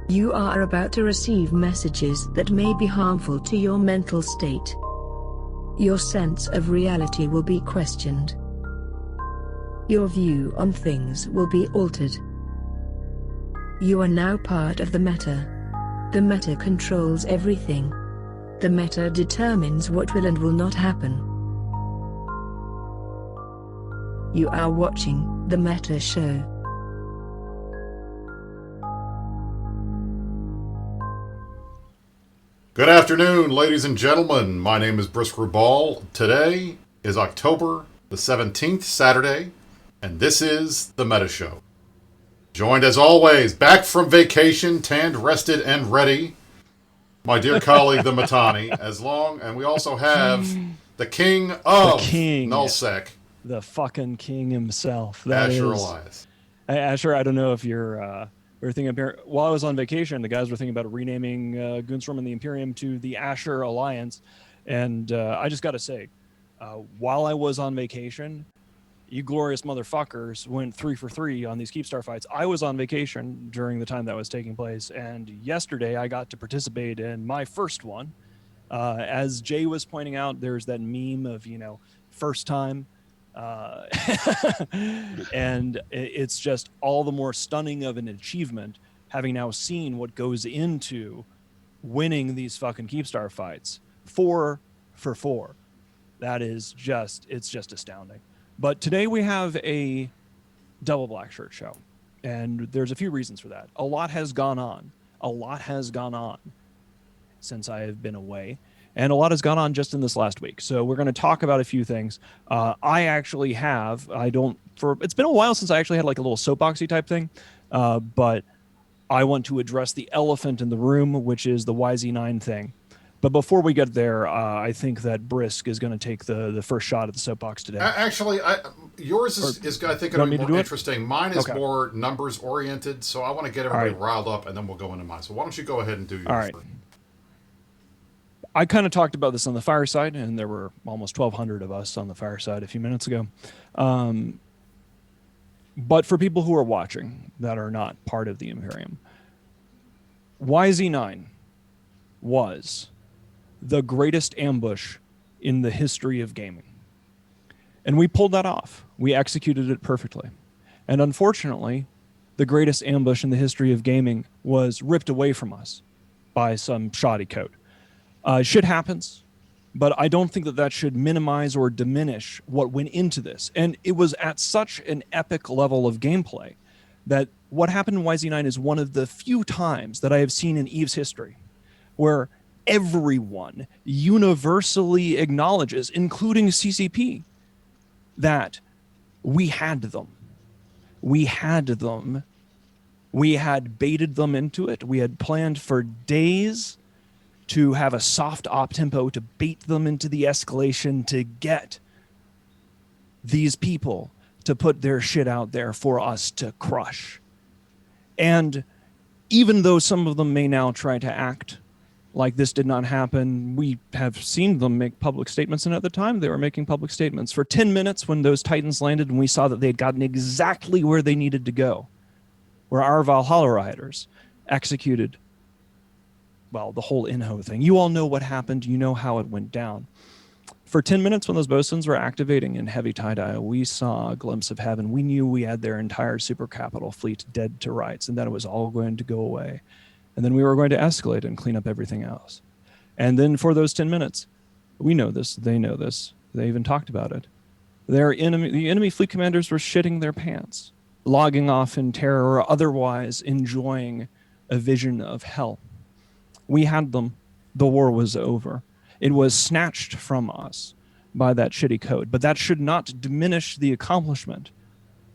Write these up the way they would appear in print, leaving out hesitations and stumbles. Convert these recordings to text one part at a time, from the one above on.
You are about to receive messages that may be harmful to your mental state. Your sense of reality will be questioned. Your view on things will be altered. You are now part of the meta. The meta controls everything. The meta determines what will and will not happen. You are watching the Meta Show. Good afternoon, ladies and gentlemen. My name is Brisker Ball. Today is October the 17th, Saturday, and this is the Meta Show. Joined as always, back from vacation, tanned, rested, and ready, my dear colleague, the Matani, and we also have the king of Nullsec. The fucking king himself. Asher Elias. Asher, I don't know if you're thinking about, while I was on vacation, the guys were thinking about renaming Goonstorm and the Imperium to the Asher Alliance. And I just got to say, while I was on vacation, you glorious motherfuckers went 3 for 3 on these Keepstar fights. I was on vacation during the time that was taking place. And yesterday I got to participate in my first one. As Jay was pointing out, there's that meme of, first time. And it's just all the more stunning of an achievement, having now seen what goes into winning these fucking Keepstar fights 4 for 4. It's just astounding. But today we have a double black shirt show, and there's a few reasons for that. A lot has gone on since I have been away. And a lot has gone on just in this last week. So we're going to talk about a few things. It's been a while since I actually had like a little soapboxy type thing. But I want to address the elephant in the room, which is the YZ9 thing. But before we get there, I think that Brisk is going to take the first shot at the soapbox today. Actually, yours is I think, going to be more interesting. Mine is more numbers oriented. So I want to get everybody riled up, and then we'll go into mine. So why don't you go ahead and do yours? All right. I kind of talked about this on the fireside, and there were almost 1,200 of us on the fireside a few minutes ago. But for people who are watching that are not part of the Imperium, YZ9 was the greatest ambush in the history of gaming. And we pulled that off. We executed it perfectly. And unfortunately, the greatest ambush in the history of gaming was ripped away from us by some shoddy code. Shit happens, but I don't think that should minimize or diminish what went into this. And it was at such an epic level of gameplay that what happened in YZ9 is one of the few times that I have seen in EVE's history where everyone universally acknowledges, including CCP, that we had them. We had them. We had baited them into it. We had planned for days to have a soft op tempo to bait them into the escalation, to get these people to put their shit out there for us to crush. And even though some of them may now try to act like this did not happen, we have seen them make public statements, and at the time they were making public statements. For 10 minutes when those Titans landed and we saw that they had gotten exactly where they needed to go, where our Valhalla Riders executed the whole Inho thing. You all know what happened. You know how it went down. For 10 minutes when those bosuns were activating in heavy tie-dye, we saw a glimpse of heaven. We knew we had their entire super capital fleet dead to rights, and that it was all going to go away. And then we were going to escalate and clean up everything else. And then for those 10 minutes, we know this, they know this, they even talked about it. The enemy fleet commanders were shitting their pants, logging off in terror or otherwise enjoying a vision of hell. We had them. The war was over. It was snatched from us by that shitty code. But that should not diminish the accomplishment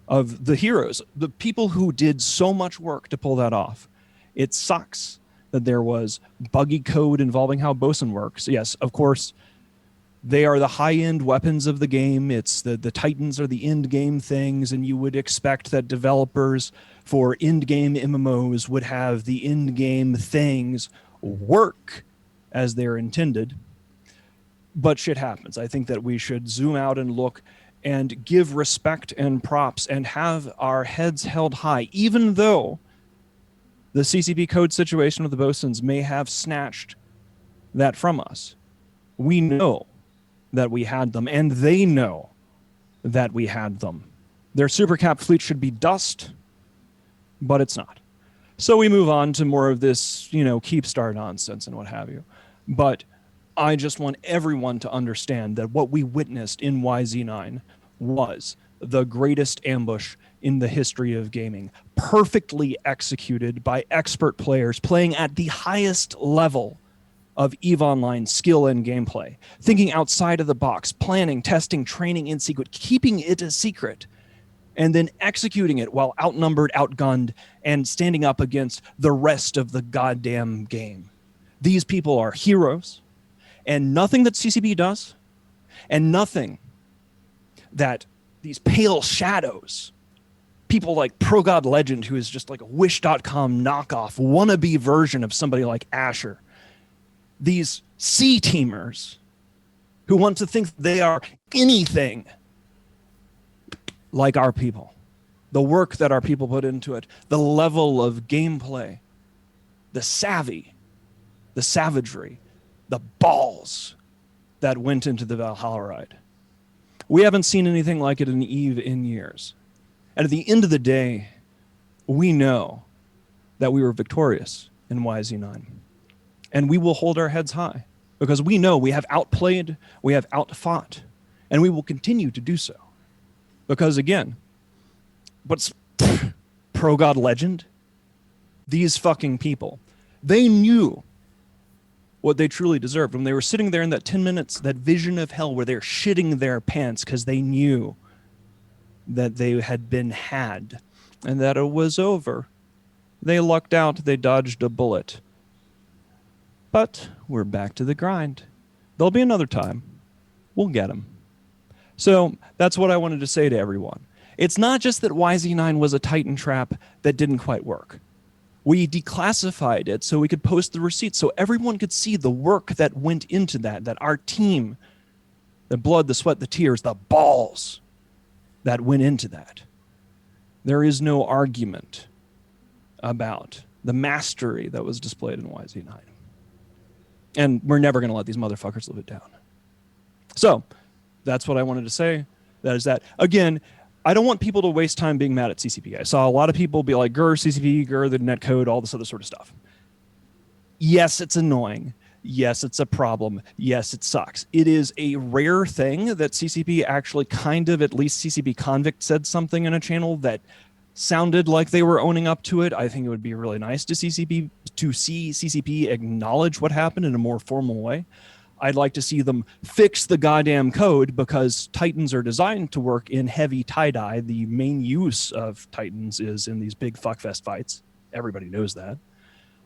of the heroes, the people who did so much work to pull that off. It sucks that there was buggy code involving how bosun works. Yes, of course, they are the high-end weapons of the game. It's the Titans are the end-game things, and you would expect that developers for end-game MMOs would have the end-game things work as they're intended. But shit happens. I think that we should zoom out and look and give respect and props and have our heads held high, even though The CCP code situation with the bosuns may have snatched that from us. We know that we had them, and they know that we had them. Their supercap fleet should be dust, but it's not. So we move on to more of this, Keepstar nonsense and what have you. But I just want everyone to understand that what we witnessed in YZ9 was the greatest ambush in the history of gaming, perfectly executed by expert players playing at the highest level of EVE Online skill and gameplay, thinking outside of the box, planning, testing, training in secret, keeping it a secret, and then executing it while outnumbered, outgunned, and standing up against the rest of the goddamn game. These people are heroes, and nothing that CCP does, and nothing that these pale shadows, people like ProGod Legend, who is just like a Wish.com knockoff, wannabe version of somebody like Asher, these C-teamers who want to think they are anything like our people, the work that our people put into it, the level of gameplay, the savvy, the savagery, the balls that went into the Valhalla ride. We haven't seen anything like it in EVE in years. And at the end of the day, we know that we were victorious in YZ9. And we will hold our heads high because we know we have outplayed, we have outfought, and we will continue to do so. Because again, what's ProGod Legend? These fucking people, they knew what they truly deserved when they were sitting there in that 10 minutes, that vision of hell where they're shitting their pants because they knew that they had been had and that it was over. They lucked out, they dodged a bullet. But we're back to the grind. There'll be another time. We'll get them. So that's what I wanted to say to everyone. It's not just that YZ9 was a Titan trap that didn't quite work. We declassified it so we could post the receipts so everyone could see the work that went into that our team, the blood, the sweat, the tears, the balls that went into that. There is no argument about the mastery that was displayed in YZ9. And we're never going to let these motherfuckers live it down. So that's what I wanted to say. That is that. Again, I don't want people to waste time being mad at CCP. I saw a lot of people be like, grr, CCP, grr, the netcode, all this other sort of stuff. Yes, it's annoying. Yes, it's a problem. Yes, it sucks. It is a rare thing that CCP actually kind of, at least CCP Convict said something in a channel that sounded like they were owning up to it. I think it would be really nice to see CCP acknowledge what happened in a more formal way. I'd like to see them fix the goddamn code because Titans are designed to work in heavy tie-dye. The main use of Titans is in these big fuckfest fights. Everybody knows that.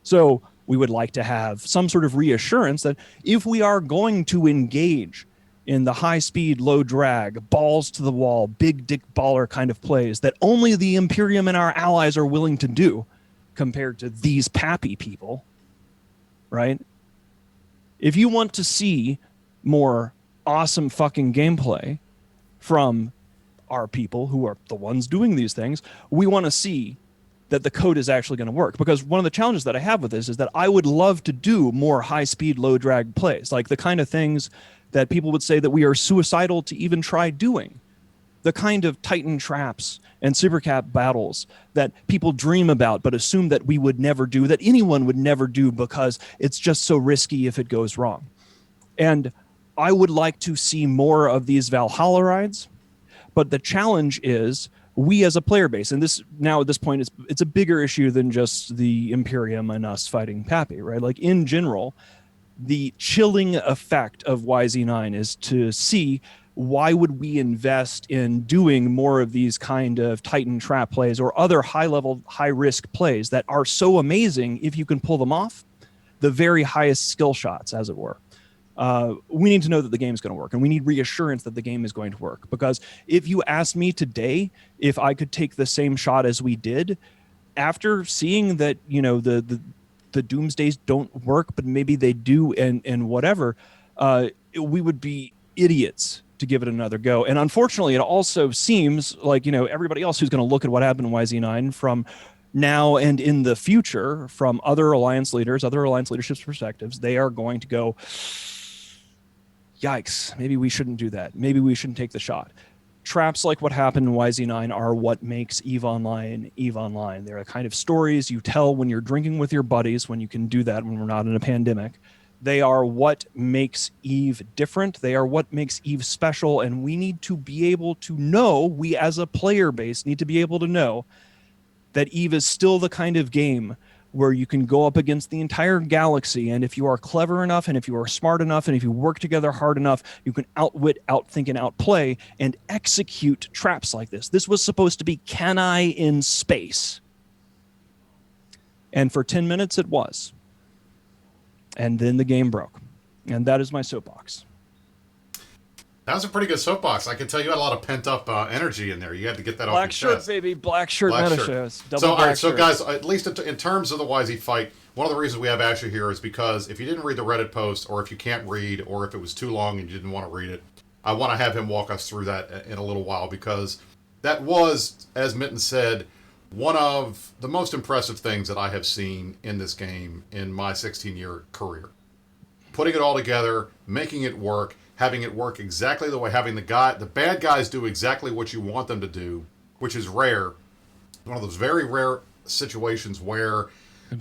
So we would like to have some sort of reassurance that if we are going to engage in the high-speed, low-drag, balls to the wall, big dick baller kind of plays that only the Imperium and our allies are willing to do compared to these pappy people, right? If you want to see more awesome fucking gameplay from our people who are the ones doing these things, we want to see that the code is actually going to work. Because one of the challenges that I have with this is that I would love to do more high-speed, low-drag plays, like the kind of things that people would say that we are suicidal to even try doing. The kind of Titan traps and supercap battles that people dream about but assume that we would never do, that anyone would never do because it's just so risky if it goes wrong. And I would like to see more of these Valhalla rides, but the challenge is we as a player base, and this now at this point it's a bigger issue than just the Imperium and us fighting Pappy, right? Like in general, the chilling effect of YZ9 is to see why would we invest in doing more of these kind of Titan trap plays or other high-level, high-risk plays that are so amazing if you can pull them off, the very highest skill shots, as it were. We need to know that the game is going to work, and we need reassurance that the game is going to work. Because if you asked me today if I could take the same shot as we did, after seeing that, you know, the Doomsdays don't work, but maybe they do, and whatever, we would be idiots to give it another go. And unfortunately, it also seems like, you know, everybody else who's going to look at what happened in YZ9 from now and in the future from other alliance leaders, other alliance leadership's perspectives, they are going to go, yikes, maybe we shouldn't do that. Maybe we shouldn't take the shot. Traps like what happened in YZ9 are what makes EVE Online EVE Online. They're the kind of stories you tell when you're drinking with your buddies, when you can do that when we're not in a pandemic. They are what makes EVE different. They are what makes EVE special, and we need to be able to know, we as a player base need to be able to know that EVE is still the kind of game where you can go up against the entire galaxy, and if you are clever enough, and if you are smart enough, and if you work together hard enough, you can outwit, outthink, and outplay and execute traps like this. This was supposed to be Can I in space. And for 10 minutes it was. And then the game broke. And that is my soapbox. That was a pretty good soapbox. I can tell you had a lot of pent up energy in there. You had to get that off your chest. Black shirt, baby. Black shirt meta shows. So, all right, so guys, at least in terms of the YZ fight, one of the reasons we have Asher here is because if you didn't read the Reddit post, or if you can't read, or if it was too long and you didn't want to read it, I want to have him walk us through that in a little while, because that was, as Mitten said, one of the most impressive things that I have seen in this game in my 16-year career. Putting it all together, making it work, having it work exactly the way, having the bad guys do exactly what you want them to do, which is rare. One of those very rare situations where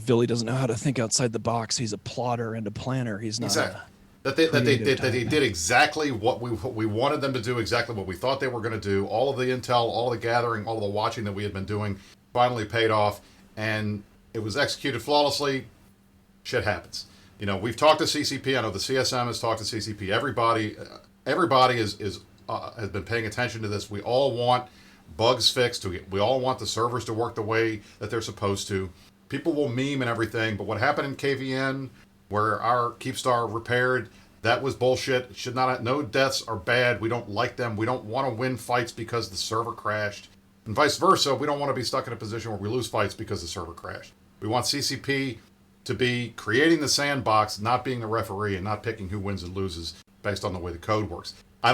Billy doesn't know how to think outside the box. He's a plotter and a planner. He's not exactly. That they did exactly what we wanted them to do, exactly what we thought they were going to do. All of the intel, all the gathering, all of the watching that we had been doing finally paid off, and it was executed flawlessly. Shit happens. You know, we've talked to CCP. I know the CSM has talked to CCP. Everybody has been paying attention to this. We all want bugs fixed. We all want the servers to work the way that they're supposed to. People will meme and everything, but what happened in KVN, where our Keepstar repaired, that was bullshit. It should not. No deaths are bad. We don't like them. We don't want to win fights because the server crashed, and vice versa. We don't want to be stuck in a position where we lose fights because the server crashed. We want CCP to be creating the sandbox, not being the referee, and not picking who wins and loses based on the way the code works. I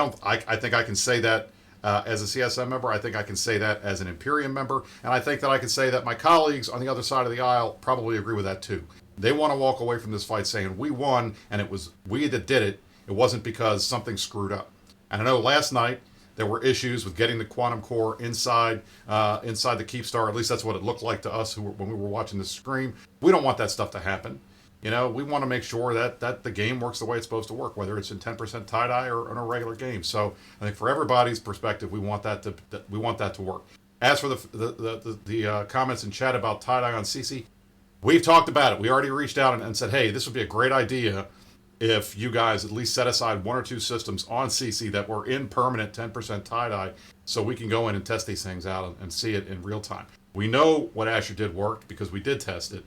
think I can say that as a CSM member. I think I can say that as an Imperium member. And I think that I can say that my colleagues on the other side of the aisle probably agree with that too. They want to walk away from this fight saying, we won, and it was we that did it. It wasn't because something screwed up. And I know last night there were issues with getting the quantum core inside the Keepstar. At least that's what it looked like to us when we were watching the stream. We don't want that stuff to happen. You know, we want to make sure that the game works the way it's supposed to work, whether it's in 10% tie-dye or in a regular game. So I think for everybody's perspective, we want that to work. As for the comments in chat about tie-dye on CC, we've talked about it. We already reached out and said, hey, this would be a great idea if you guys at least set aside one or two systems on CC that were in permanent 10% tie-dye, so we can go in and test these things out and see it in real time. We know what Asher did worked because we did test it,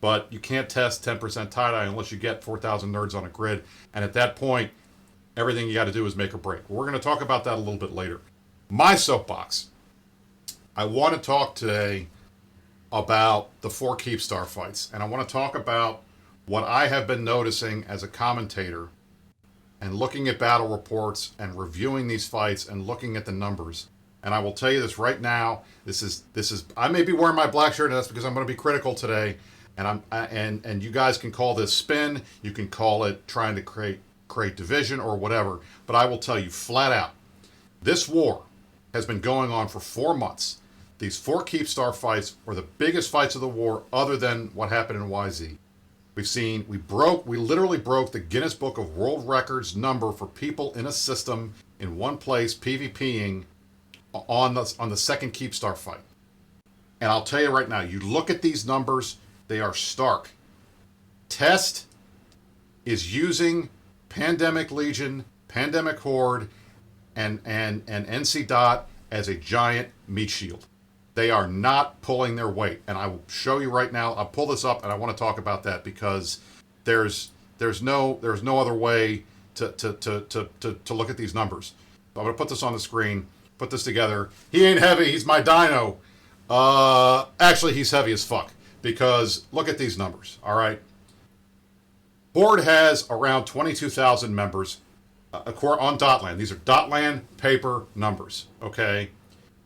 but you can't test 10% tie-dye unless you get 4,000 nerds on a grid, and at that point, everything you got to do is make or break. We're going to talk about that a little bit later. My soapbox. I want to talk today about the 4 Keepstar fights, and I want to talk about what I have been noticing as a commentator and looking at battle reports and reviewing these fights and looking at the numbers. And I will tell you this right now, this is I may be wearing my black shirt, and that's because I'm going to be critical today, and you guys can call this spin, you can call it trying to create division or whatever, but I will tell you flat out, this war has been going on for 4 months. These 4 Keepstar fights were the biggest fights of the war other than what happened in YZ. We literally broke the Guinness Book of World Records number for people in a system in one place PvPing on the second Keepstar fight. And I'll tell you right now, you look at these numbers, they are stark. Test is using Pandemic Legion, Pandemic Horde, and NC Dot as a giant meat shield. They are not pulling their weight, and I will show you right now. I'll pull this up, and I want to talk about that because there's no other way to look at these numbers. I'm going to put this on the screen, put this together. He ain't heavy. He's my dino. Actually, he's heavy as fuck because look at these numbers. All right, Horde has around 22,000 members on Dotland. These are Dotland paper numbers. Okay,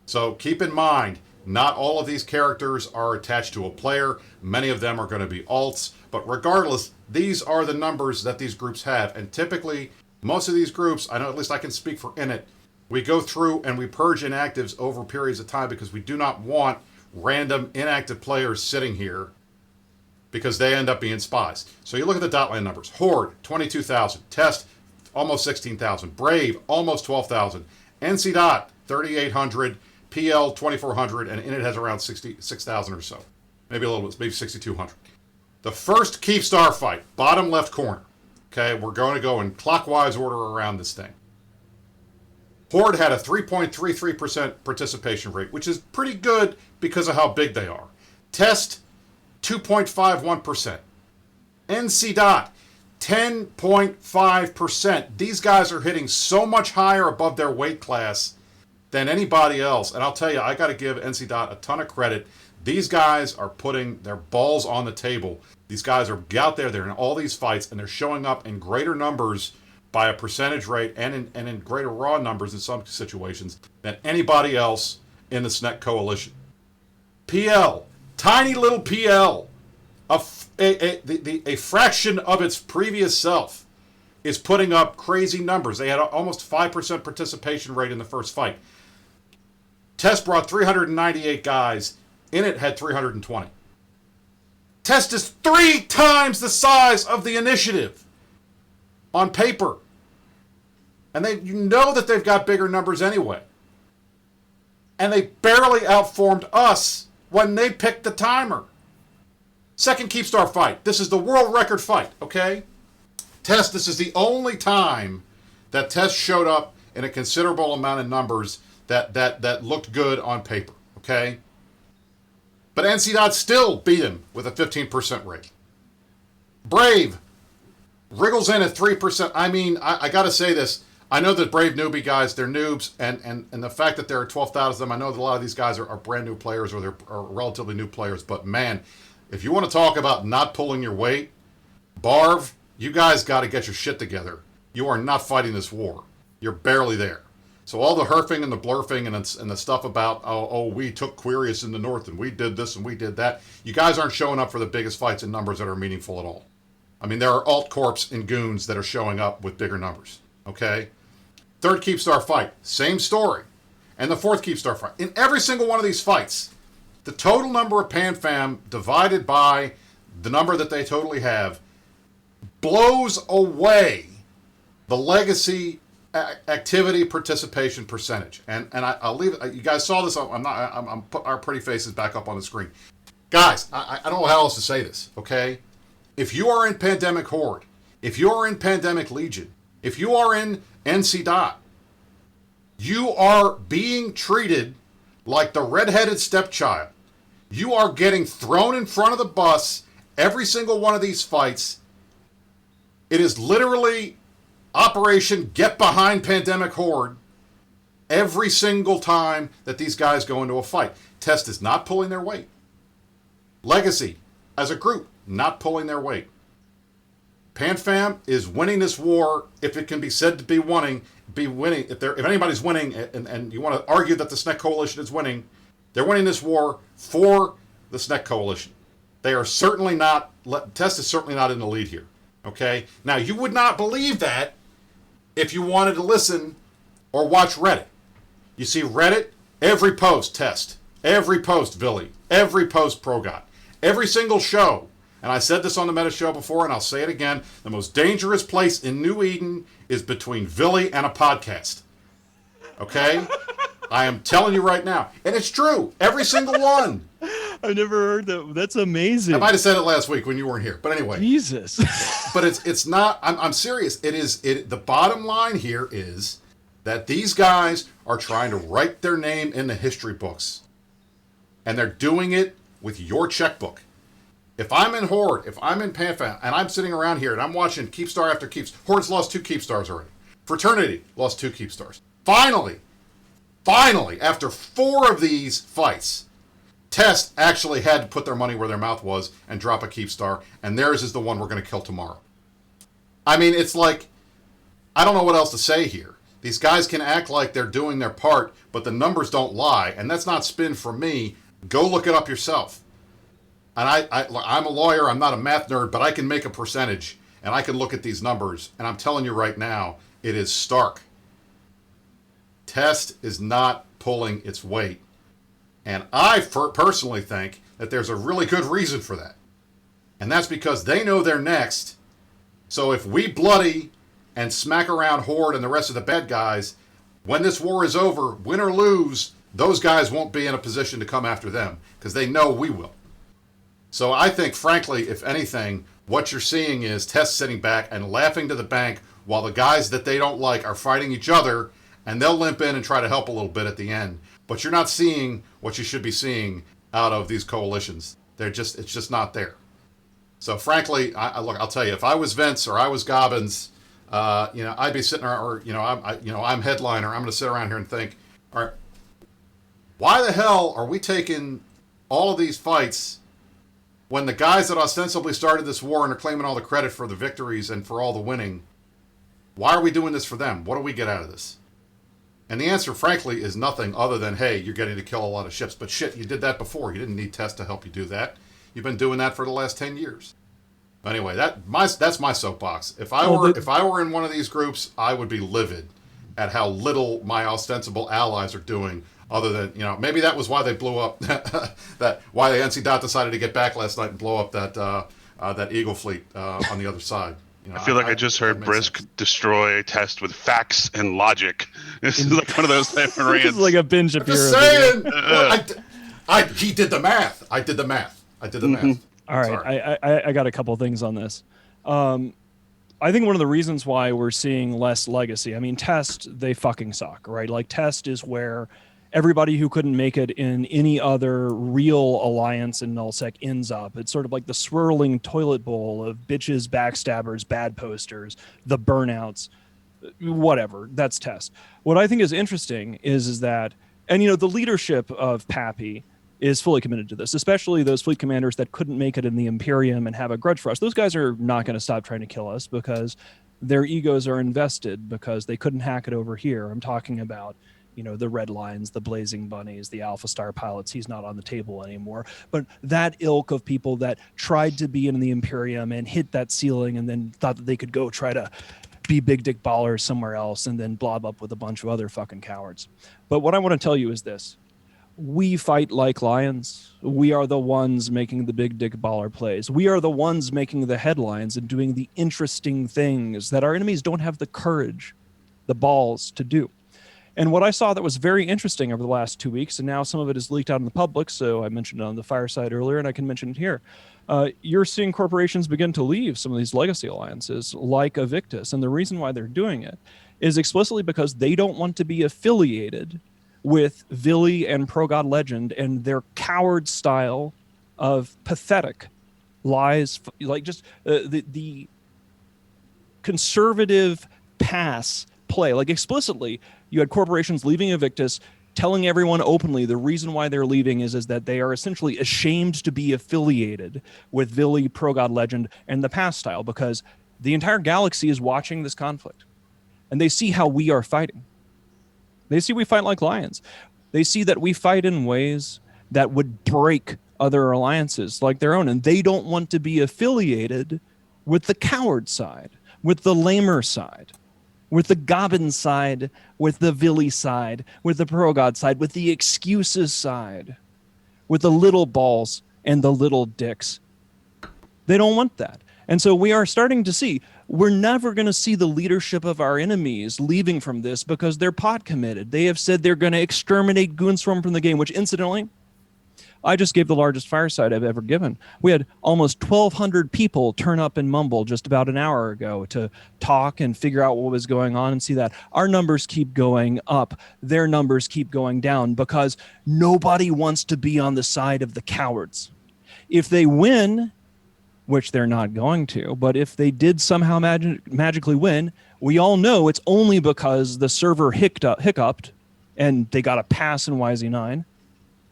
so keep in mind. Not all of these characters are attached to a player. Many of them are going to be alts. But regardless, these are the numbers that these groups have. And typically, most of these groups, I know at least I can speak for Init, we go through and we purge inactives over periods of time because we do not want random inactive players sitting here because they end up being spies. So you look at the dot line numbers. Horde, 22,000. Test, almost 16,000. Brave, almost 12,000. NC Dot, 3,800. PL, 2,400. And Init has around 66,000 or so. Maybe a little bit, maybe 6,200. The first Keepstar fight, bottom left corner. Okay, we're going to go in clockwise order around this thing. Horde had a 3.33% participation rate, which is pretty good because of how big they are. Test, 2.51%. NC Dot, 10.5%. These guys are hitting so much higher above their weight class than anybody else. And I'll tell you, I got to give NC Dot a ton of credit. These guys are putting their balls on the table. These guys are out there, they're in all these fights, and they're showing up in greater numbers by a percentage rate and in greater raw numbers in some situations than anybody else in the SNEC coalition. PL, tiny little PL, a fraction of its previous self, is putting up crazy numbers. They had almost 5% participation rate in the first fight. Test brought 398 guys. Init had 320. Test is 3 times the size of the initiative on paper. And you know that they've got bigger numbers anyway. And they barely outformed us when they picked the timer. Second Keepstar fight. This is the world record fight, okay? Test, this is the only time that Test showed up in a considerable amount of numbers that looked good on paper, okay? But NC Dot still beat him with a 15% rate. Brave wriggles in at 3%. I mean, I got to say this. I know that Brave newbie guys, they're noobs, and the fact that there are 12,000 of them, I know that a lot of these guys are brand new players or they're relatively new players. But man, if you want to talk about not pulling your weight, Barv, you guys got to get your shit together. You are not fighting this war. You're barely there. So all the herfing and the blurfing and the stuff about, we took Quirius in the north and we did this and we did that. You guys aren't showing up for the biggest fights in numbers that are meaningful at all. I mean, there are alt corps and goons that are showing up with bigger numbers. Okay? Third Keepstar fight, same story. And the fourth Keepstar fight. In every single one of these fights, the total number of PanFam divided by the number that they totally have blows away the legacy activity participation percentage. And I'll leave it. You guys saw this. I'm putting our pretty faces back up on the screen. Guys, I don't know how else to say this, okay? If you are in Pandemic Horde, if you are in Pandemic Legion, if you are in NC Dot, you are being treated like the redheaded stepchild. You are getting thrown in front of the bus every single one of these fights. It is literally Operation Get Behind Pandemic Horde every single time that these guys go into a fight. Test is not pulling their weight. Legacy, as a group, not pulling their weight. PanFam is winning this war, if it can be said to be winning. If anybody's winning, and you want to argue that the SNEC Coalition is winning, they're winning this war for the SNEC Coalition. They are certainly not, Test is certainly not in the lead here. Okay? Now, you would not believe that if you wanted to listen or watch Reddit. You see Reddit, every post, Test. Every post, Villy. Every post, Progot. Every single show. And I said this on the Meta Show before, and I'll say it again. The most dangerous place in New Eden is between Villy and a podcast. Okay? I am telling you right now. And it's true. Every single one. I've never heard that. That's amazing. I might have said it last week when you weren't here. But anyway. Jesus. But it's not. I'm serious. The bottom line here is that these guys are trying to write their name in the history books. And they're doing it with your checkbook. If I'm in Horde, if I'm in PanFam, and I'm sitting around here and I'm watching Keepstar after Keepstar, Horde's lost 2 Keepstars already. Fraternity lost 2 Keepstars. Finally, after 4 of these fights, Test actually had to put their money where their mouth was and drop a Keepstar, and theirs is the one we're going to kill tomorrow. I mean, it's like, I don't know what else to say here. These guys can act like they're doing their part, but the numbers don't lie. And that's not spin from me. Go look it up yourself. And I'm a lawyer. I'm not a math nerd, but I can make a percentage. And I can look at these numbers. And I'm telling you right now, it is stark. Test is not pulling its weight. And I personally think that there's a really good reason for that. And that's because they know they're next. So if we bloody and smack around Horde and the rest of the bad guys, when this war is over, win or lose, those guys won't be in a position to come after them because they know we will. So I think, frankly, if anything, what you're seeing is Test sitting back and laughing to the bank while the guys that they don't like are fighting each other, and they'll limp in and try to help a little bit at the end. But you're not seeing what you should be seeing out of these coalitions. It's just not there. So frankly, I'll tell you, if I was Vince or I was Gobbins, I'd be sitting around, I'm headliner. I'm going to sit around here and think, all right, why the hell are we taking all of these fights when the guys that ostensibly started this war and are claiming all the credit for the victories and for all the winning, why are we doing this for them? What do we get out of this? And the answer, frankly, is nothing other than, hey, you're getting to kill a lot of ships. But shit, you did that before. You didn't need Test to help you do that. You've been doing that for the last 10 years. Anyway, that's my soapbox. If I were in one of these groups, I would be livid at how little my ostensible allies are doing. Other than, maybe that was why they blew up why the NC Dot decided to get back last night and blow up that Eagle fleet on the other side. I feel like I just heard Brisk destroy Test with facts and logic. This is like one of those type of rants. It's like a Ben Shapiro. Just saying. He did the math. I did the math. All right, I got a couple things on this. I think one of the reasons why we're seeing less legacy, I mean, Test, they fucking suck, right? Like, Test is where everybody who couldn't make it in any other real alliance in nullsec ends up. It's sort of like the swirling toilet bowl of bitches, backstabbers, bad posters, the burnouts, whatever. That's Test. What I think is interesting is that, and the leadership of Pappy is fully committed to this, especially those fleet commanders that couldn't make it in the Imperium and have a grudge for us. Those guys are not going to stop trying to kill us because their egos are invested because they couldn't hack it over here. I'm talking about the Red Lines, the Blazing Bunnies, the Alpha Star pilots. He's not on the table anymore. But that ilk of people that tried to be in the Imperium and hit that ceiling and then thought that they could go try to be big dick ballers somewhere else and then blob up with a bunch of other fucking cowards. But what I want to tell you is this. We fight like lions. We are the ones making the big dick baller plays. We are the ones making the headlines and doing the interesting things that our enemies don't have the courage, the balls to do. And what I saw that was very interesting over the last 2 weeks, and now some of it is leaked out in the public, so I mentioned it on the fireside earlier, and I can mention it here. You're seeing corporations begin to leave some of these legacy alliances, like Evictus, and the reason why they're doing it is explicitly because they don't want to be affiliated with Vili and Pro God Legend and their coward style of pathetic lies, like just the conservative pass play. Like explicitly, you had corporations leaving Evictus, telling everyone openly the reason why they're leaving is that they are essentially ashamed to be affiliated with Vili, Pro God Legend, and the pass style because the entire galaxy is watching this conflict. And they see how we are fighting. They see we fight like lions. They see that we fight in ways that would break other alliances like their own. And they don't want to be affiliated with the coward side, with the lamer side, with the Gobbin side, with the Vili side, with the Pro-God side, with the excuses side, with the little balls and the little dicks. They don't want that. And so we are starting to see, we're never going to see the leadership of our enemies leaving from this because they're pot committed. They have said they're going to exterminate Goonswarm from the game, which incidentally, I just gave the largest fireside I've ever given. We had almost 1,200 people turn up in Mumble just about an hour ago to talk and figure out what was going on and see that our numbers keep going up. Their numbers keep going down because nobody wants to be on the side of the cowards. If they win, which they're not going to, but if they did somehow magically win, we all know it's only because the server hiccuped and they got a pass in YZ9.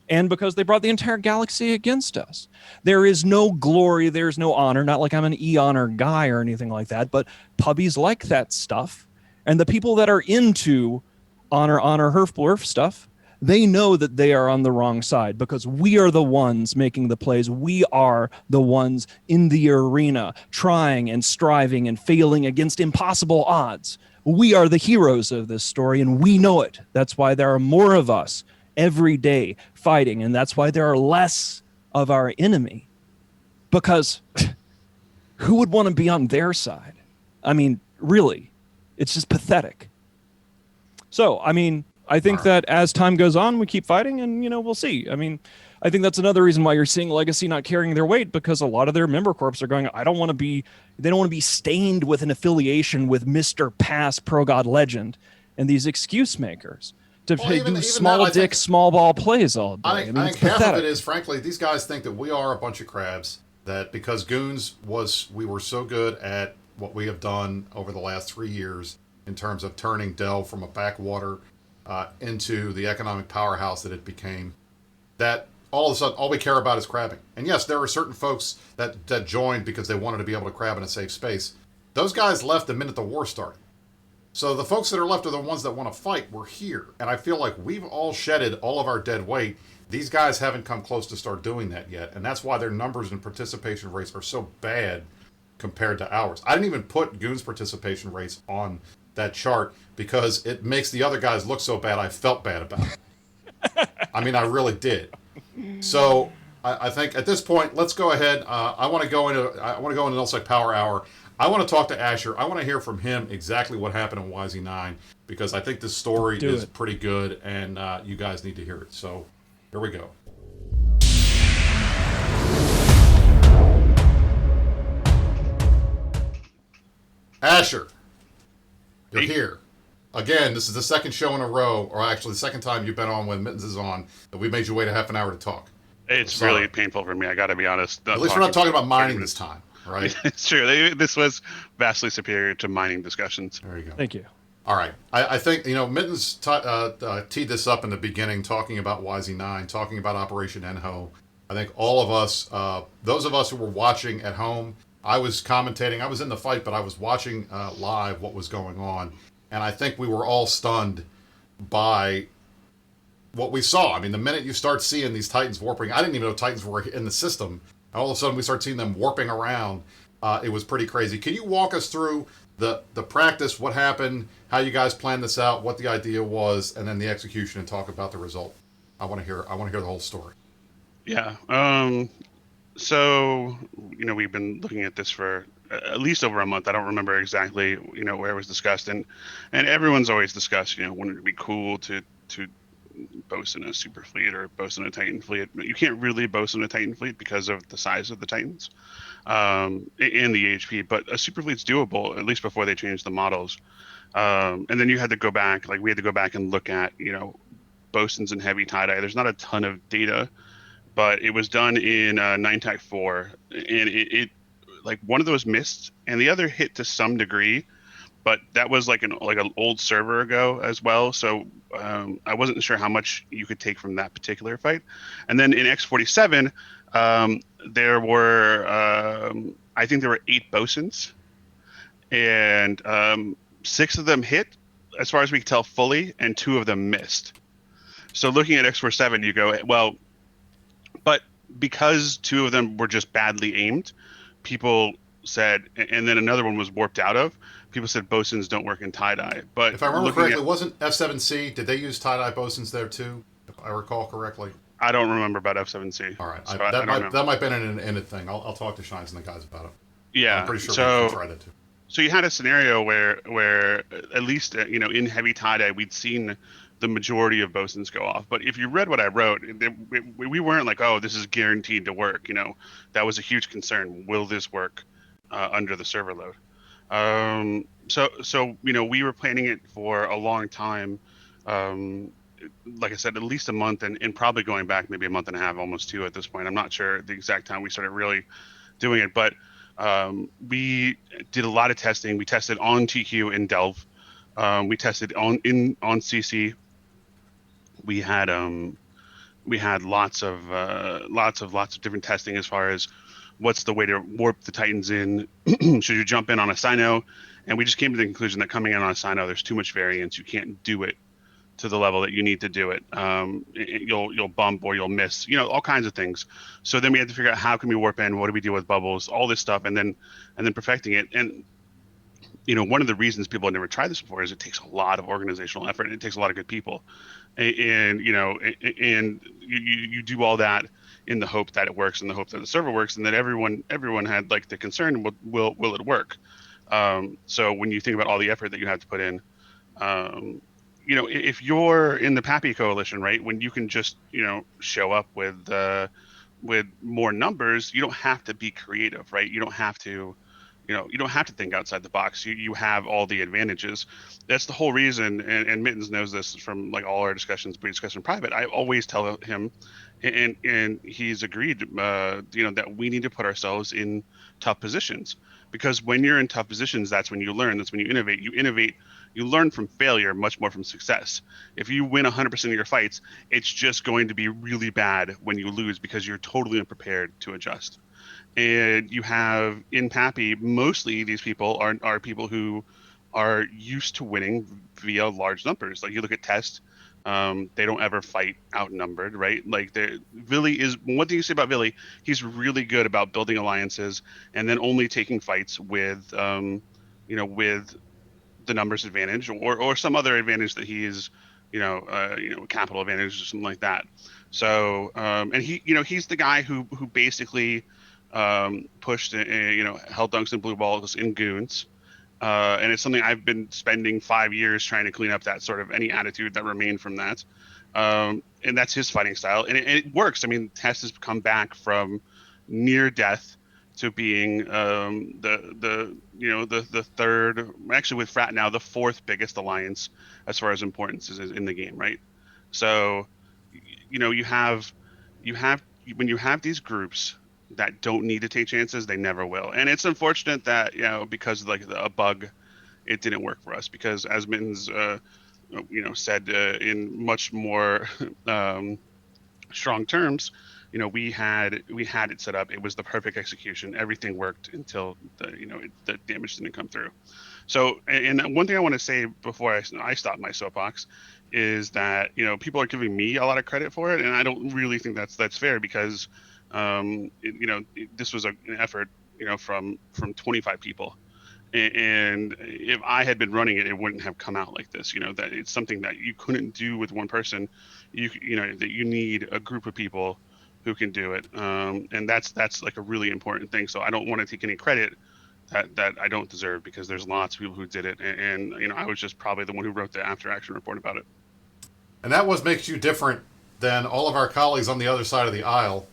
And because they brought the entire galaxy against us. There is no glory, there's no honor, not like I'm an e-honor guy or anything like that, but pubbies like that stuff. And the people that are into honor, herf, blurf stuff, they know that they are on the wrong side because we are the ones making the plays. We are the ones in the arena trying and striving and failing against impossible odds. We are the heroes of this story, and we know it. That's why there are more of us every day fighting, and that's why there are less of our enemy. Because who would want to be on their side? I mean, really, it's just pathetic. So, I mean, I think that as time goes on, we keep fighting, and, you know, we'll see. I mean, I think that's another reason why you're seeing Legacy not carrying their weight, because a lot of their member corps are going, they don't want to be stained with an affiliation with Mr. Past Pro God Legend and these excuse makers to do small dick, small ball plays all day. I think half of it is, frankly, these guys think that we are a bunch of crabs, that because Goons we were so good at what we have done over the last 3 years in terms of turning Delve from a backwater into the economic powerhouse that it became, that all of a sudden all we care about is crabbing. And yes, there are certain folks that joined because they wanted to be able to crab in a safe space. Those guys left the minute the war started. So the folks that are left are the ones that want to fight. We're here. And I feel like we've all shedded all of our dead weight. These guys haven't come close to start doing that yet. And that's why their numbers and participation rates are so bad compared to ours. I didn't even put Goon's participation rates on that chart because it makes the other guys look so bad. I felt bad about it. I mean, I really did. So I think at this point, let's go ahead. I want to go into NullSec Power Hour. I want to talk to Asher. I want to hear from him exactly what happened in YZ9 because I think this story is pretty good and you guys need to hear it. So here we go. Asher, you're here. Again, this is the second show in a row, or actually the second time you've been on when Mittens is on, that we made you wait a half an hour to talk. It's really painful for me, I got to be honest. At least we're not talking about mining this time, right? It's true. This was vastly superior to mining discussions. There you go. Thank you. All right. I think, Mittens teed this up in the beginning, talking about YZ9, talking about Operation NHO. I think all of us, those of us who were watching at home, I was commentating. I was in the fight, but I was watching live what was going on. And I think we were all stunned by what we saw. I mean, the minute you start seeing these Titans warping, I didn't even know Titans were in the system. And all of a sudden, we start seeing them warping around. It was pretty crazy. Can you walk us through the practice, what happened, how you guys planned this out, what the idea was, and then the execution, and talk about the result? I want to hear the whole story. Yeah. So, we've been looking at this for at least over a month. I don't remember exactly, where it was discussed, and everyone's always discussed, wouldn't it be cool to boast in a super fleet or boast in a Titan fleet? You can't really boast in a Titan fleet because of the size of the Titans and the HP, but a super fleet's doable, at least before they changed the models. And then you had to go back, we had to go back and look at, bosuns and heavy tie-dye. There's not a ton of data, but it was done in 9TAC4, and it one of those missed, and the other hit to some degree, but that was an old server ago as well. So I wasn't sure how much you could take from that particular fight. And then in X47, there were I think there were 8 bosuns, and 6 of them hit, as far as we could tell, fully, and 2 of them missed. So looking at X47, you go, well, but because 2 of them were just badly aimed, people said, and then another one was warped out of, people said bosuns don't work in tie-dye. But if I remember correctly, wasn't F7C, did they use tie-dye bosuns there too, if I recall correctly? I don't remember about F7C. All right. So that might have been an ended thing. I'll talk to Shines and the guys about it. Yeah. I'm pretty sure we tried that too. So you had a scenario where at least, in heavy tie-dye, we'd seen the majority of bosuns go off. But if you read what I wrote, we weren't like, oh, this is guaranteed to work. That was a huge concern. Will this work under the server load? So we were planning it for a long time. Like I said, at least a month, and probably going back maybe a month and a half, almost 2 at this point. I'm not sure the exact time we started really doing it, but we did a lot of testing. We tested on TQ in Delve. We tested on CC. We had we had lots of different testing as far as what's the way to warp the Titans in. Should you jump in on a Sino? And we just came to the conclusion that coming in on a Sino, there's too much variance. You can't do it to the level that you need to do it. You'll bump or you'll miss, all kinds of things. So then we had to figure out how can we warp in, what do we do with bubbles, all this stuff, and then perfecting it. And one of the reasons people have never tried this before is it takes a lot of organizational effort and it takes a lot of good people. And you do all that in the hope that it works, in the hope that the server works, and that everyone had like the concern, will it work? So when you think about all the effort that you have to put in, if you're in the Pappy coalition, right, when you can just show up with more numbers, you don't have to be creative, right? You don't have to think outside the box. You have all the advantages. That's the whole reason, and Mittens knows this from like all our discussions we discuss in private. I always tell him, and he's agreed, that we need to put ourselves in tough positions, because when you're in tough positions, that's when you learn. That's when you innovate. You learn from failure much more from success. If you win 100% of your fights, it's just going to be really bad when you lose because you're totally unprepared to adjust. And you have in Pappy, mostly these people are people who are used to winning via large numbers. Like you look at Test, they don't ever fight outnumbered, right? Like Villy is one thing you say about Villy, he's really good about building alliances and then only taking fights with with the numbers advantage or some other advantage that he is, capital advantage or something like that. So and he's the guy who basically pushed, held dunks and blue balls in goons. And it's something I've been spending 5 years trying to clean up, that sort of any attitude that remained from that. And that's his fighting style. And it works. I mean, Tess has come back from near death to being the third, actually with Frat now, the fourth biggest alliance as far as importance is in the game, right? So, you have when you have these groups that don't need to take chances, they never will. And it's unfortunate that, because of like a bug, it didn't work for us, because as Mittens, said in much more strong terms, we had it set up. It was the perfect execution. Everything worked until the damage didn't come through. So, and one thing I want to say before I stop my soapbox is that, people are giving me a lot of credit for it. And I don't really think that's fair, because this was an effort, from 25 people. And if I had been running it, it wouldn't have come out like this. That it's something that you couldn't do with one person. That you need a group of people who can do it. And that's like a really important thing. So I don't want to take any credit that I don't deserve, because there's lots of people who did it. And I was just probably the one who wrote the after action report about it. And that makes you different than all of our colleagues on the other side of the aisle,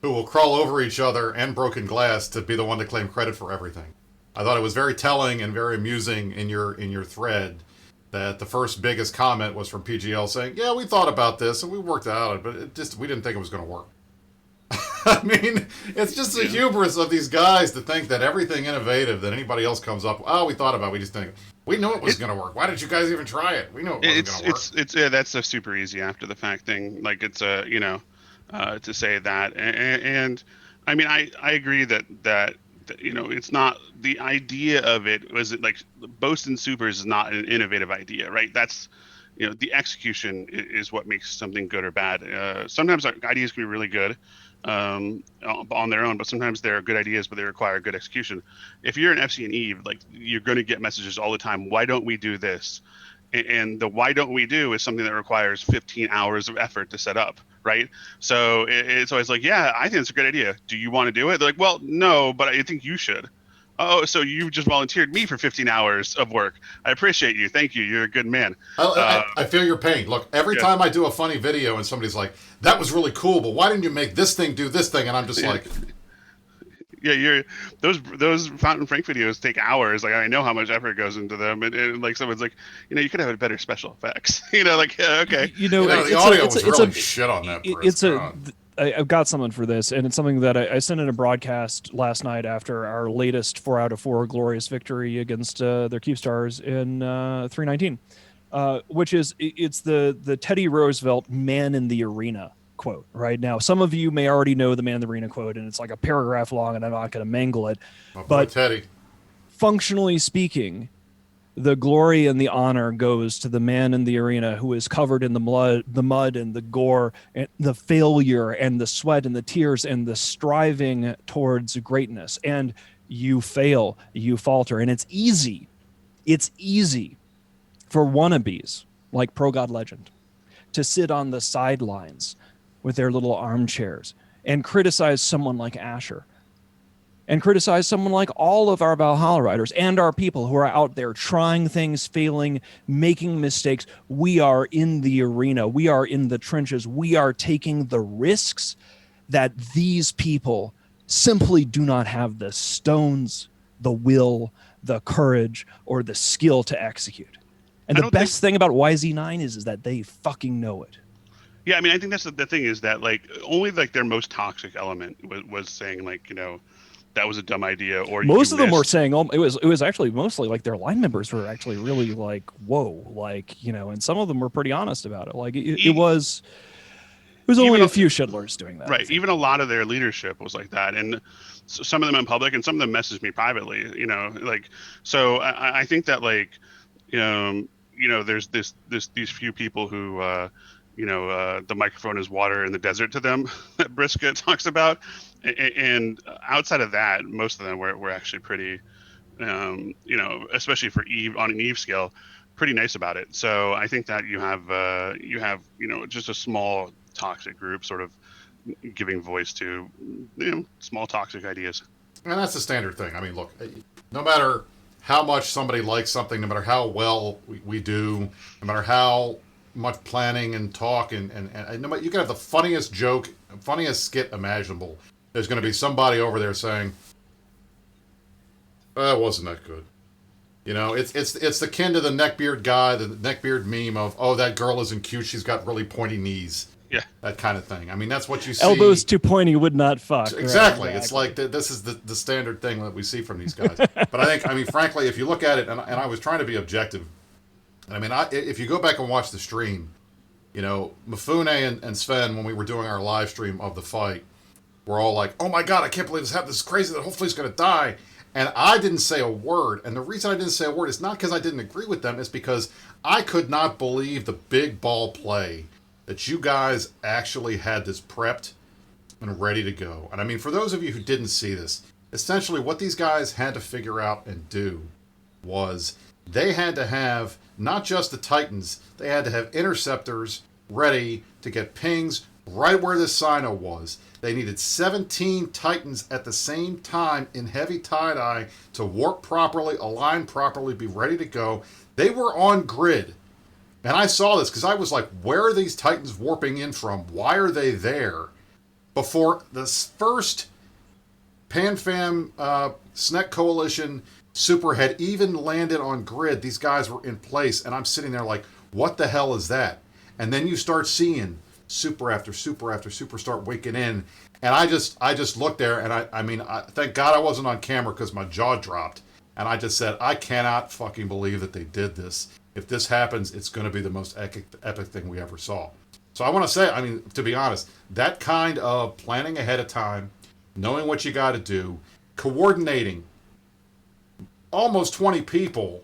who will crawl over each other and broken glass to be the one to claim credit for everything. I thought it was very telling and very amusing in your thread that the first biggest comment was from PGL saying, "Yeah, we thought about this and we worked it out, but we didn't think it was going to work." I mean, it's just the hubris of these guys to think that everything innovative that anybody else comes up, we thought about it, we just think, we knew it was going to work. Why did you guys even try it? We knew it wasn't going to work. It's that's a super easy after the fact thing. Like it's to say that, and I mean, I agree that it's not, the idea of it was like Boasting Supers is not an innovative idea, right? That's the execution is what makes something good or bad. Sometimes ideas can be really good on their own, but sometimes they're good ideas, but they require good execution. If you're an FC and Eve, like you're going to get messages all the time. Why don't we do this? And the why don't we do is something that requires 15 hours of effort to set up, right? So it's always like, yeah, I think it's a great idea. Do you want to do it? They're like, well, no, but I think you should. Oh, so you just volunteered me for 15 hours of work. I appreciate you. Thank you. You're a good man. I feel your pain. Look, every time I do a funny video and somebody's like, that was really cool, but why didn't you make this thing do this thing? And I'm just like... Yeah, those Fountain Frank videos take hours. Like I know how much effort goes into them, and like someone's like, you could have better special effects. Okay. The audio was really shit on that. I've got something for this, and it's something that I sent in a broadcast last night after our latest 4 out of 4 glorious victory against their Keepstars in 319, which is it's the Teddy Roosevelt man in the arena quote right now. Some of you may already know the Man in the Arena quote, and it's like a paragraph long, and I'm not going to mangle it. My boy But Teddy. functionally speaking, the glory and the honor goes to the man in the arena who is covered in the mud and the gore and the failure and the sweat and the tears and the striving towards greatness. And you fail, you falter, and it's easy. It's easy for wannabes like Pro God Legend to sit on the sidelines with their little armchairs and criticize someone like Asher and criticize someone like all of our Valhalla riders and our people who are out there trying things, failing, making mistakes. We are in the arena. We are in the trenches. We are taking the risks that these people simply do not have the stones, the will, the courage, or the skill to execute. And the best thing about YZ9 is that they fucking know it. Yeah, I mean, I think that's the thing is that, like, only, like, their most toxic element was saying, like, you know, that was a dumb idea, or most of them were saying, oh, it was actually mostly like their line members were actually really like, whoa, like, you know, and some of them were pretty honest about it. Like it was only a few shitlers doing that. Right. Even a lot of their leadership was like that. And some of them in public and some of them messaged me privately, you know, like, so I think that, like, you know, there's these few people who, you know, the microphone is water in the desert to them that Brisket talks about. And outside of that, most of them were actually pretty, you know, especially for Eve on an Eve scale, pretty nice about it. So I think that you have, you know, just a small toxic group sort of giving voice to, you know, small toxic ideas. And that's the standard thing. I mean, look, no matter how much somebody likes something, no matter how well we do, no matter how much planning and talk, and no matter, you can have the funniest joke, funniest skit imaginable. There's going to be somebody over there saying, "That wasn't that good." You know, it's akin to the neckbeard guy, the neckbeard meme of, "Oh, that girl isn't cute. She's got really pointy knees." Yeah, that kind of thing. I mean, that's what you see. Elbows too pointy would not fuck. Exactly. Right? It's like this is the standard thing that we see from these guys. But I mean, frankly, if you look at it, and I was trying to be objective. I mean, if you go back and watch the stream, you know, Mifune and Sven, when we were doing our live stream of the fight, were all like, "Oh my God, I can't believe this happened. This is crazy. That hopefully he's going to die." And I didn't say a word. And the reason I didn't say a word is not because I didn't agree with them. It's because I could not believe the big ball play that you guys actually had this prepped and ready to go. And I mean, for those of you who didn't see this, essentially what these guys had to figure out and do was they had to have not just the Titans, they had to have interceptors ready to get pings right where the Sino was. They needed 17 Titans at the same time in heavy tie-dye to warp properly, align properly, be ready to go. They were on grid. And I saw this because I was like, where are these Titans warping in from? Why are they there? Before this first PanFam SNEC Coalition Super had even landed on grid, these guys were in place. And I'm sitting there like, what the hell is that? And then you start seeing super after super after super start waking in. And I just looked there and I mean, thank God I wasn't on camera because my jaw dropped. And I just said, I cannot fucking believe that they did this. If this happens, it's going to be the most epic thing we ever saw. So I want to say, I mean, to be honest, that kind of planning ahead of time, knowing what you got to do, coordinating almost 20 people,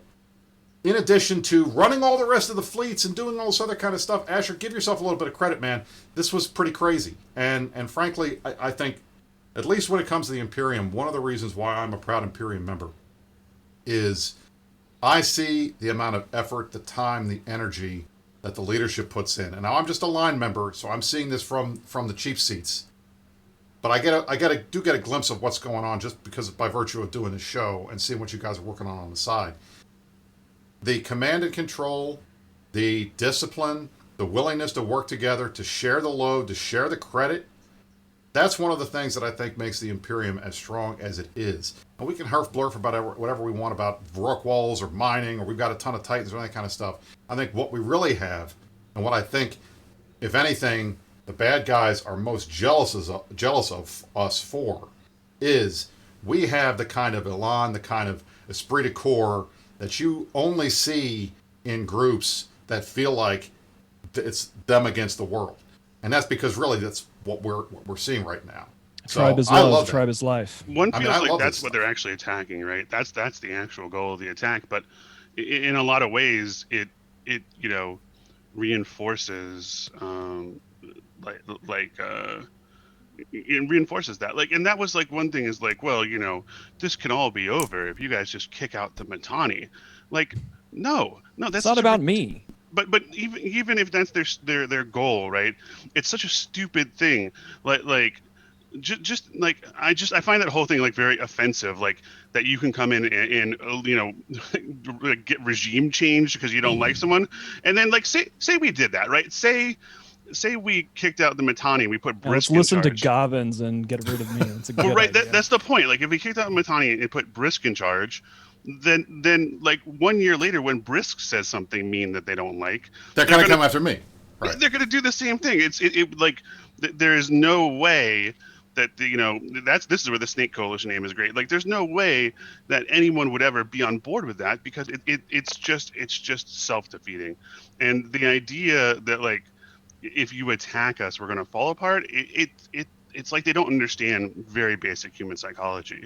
in addition to running all the rest of the fleets and doing all this other kind of stuff. Asher, give yourself a little bit of credit, man. This was pretty crazy. And frankly, I think, at least when it comes to the Imperium, one of the reasons why I'm a proud Imperium member is I see the amount of effort, the time, the energy that the leadership puts in. And now I'm just a line member, so I'm seeing this from the cheap seats. But I do get a glimpse of what's going on just because by virtue of doing the show and seeing what you guys are working on the side. The command and control, the discipline, the willingness to work together, to share the load, to share the credit, that's one of the things that I think makes the Imperium as strong as it is. And we can blurf about whatever we want about Varrock walls or mining, or we've got a ton of Titans or that kind of stuff. I think what we really have, and what I think, if anything, the bad guys are most jealous of us for, is we have the kind of elan, the kind of esprit de corps that you only see in groups that feel like it's them against the world. And that's because really that's what we're seeing right now. Tribe is I love, love tribe is life. One feels I like love that's this what stuff. they're actually attacking, right? That's the actual goal of the attack. But in a lot of ways, it reinforces like like uh, it reinforces that. Like, and that was like one thing is like, well, this can all be over if you guys just kick out the Matani. Like, no, It's that's not such a about me. but even if that's their goal, right? It's such a stupid thing. Like just like I find that whole thing like very offensive. Like that you can come in and get regime change because you don't like someone, and then like say we did that, right? Say we kicked out the Matani, we put Now let's Brisk in listen to charge. Gobbins and get rid of me. That's a Well, good right, idea. that's the point. Like if we kicked out Matani and put Brisk in charge, then like 1 year later when Brisk says something mean that they don't like, They're going to come after me. Right. they're going to do the same thing. Like there is no way that this is where the Snake Coalition name is great. Like there's no way that anyone would ever be on board with that because it's just self-defeating. And the idea that like if you attack us we're going to fall apart, it's like they don't understand very basic human psychology.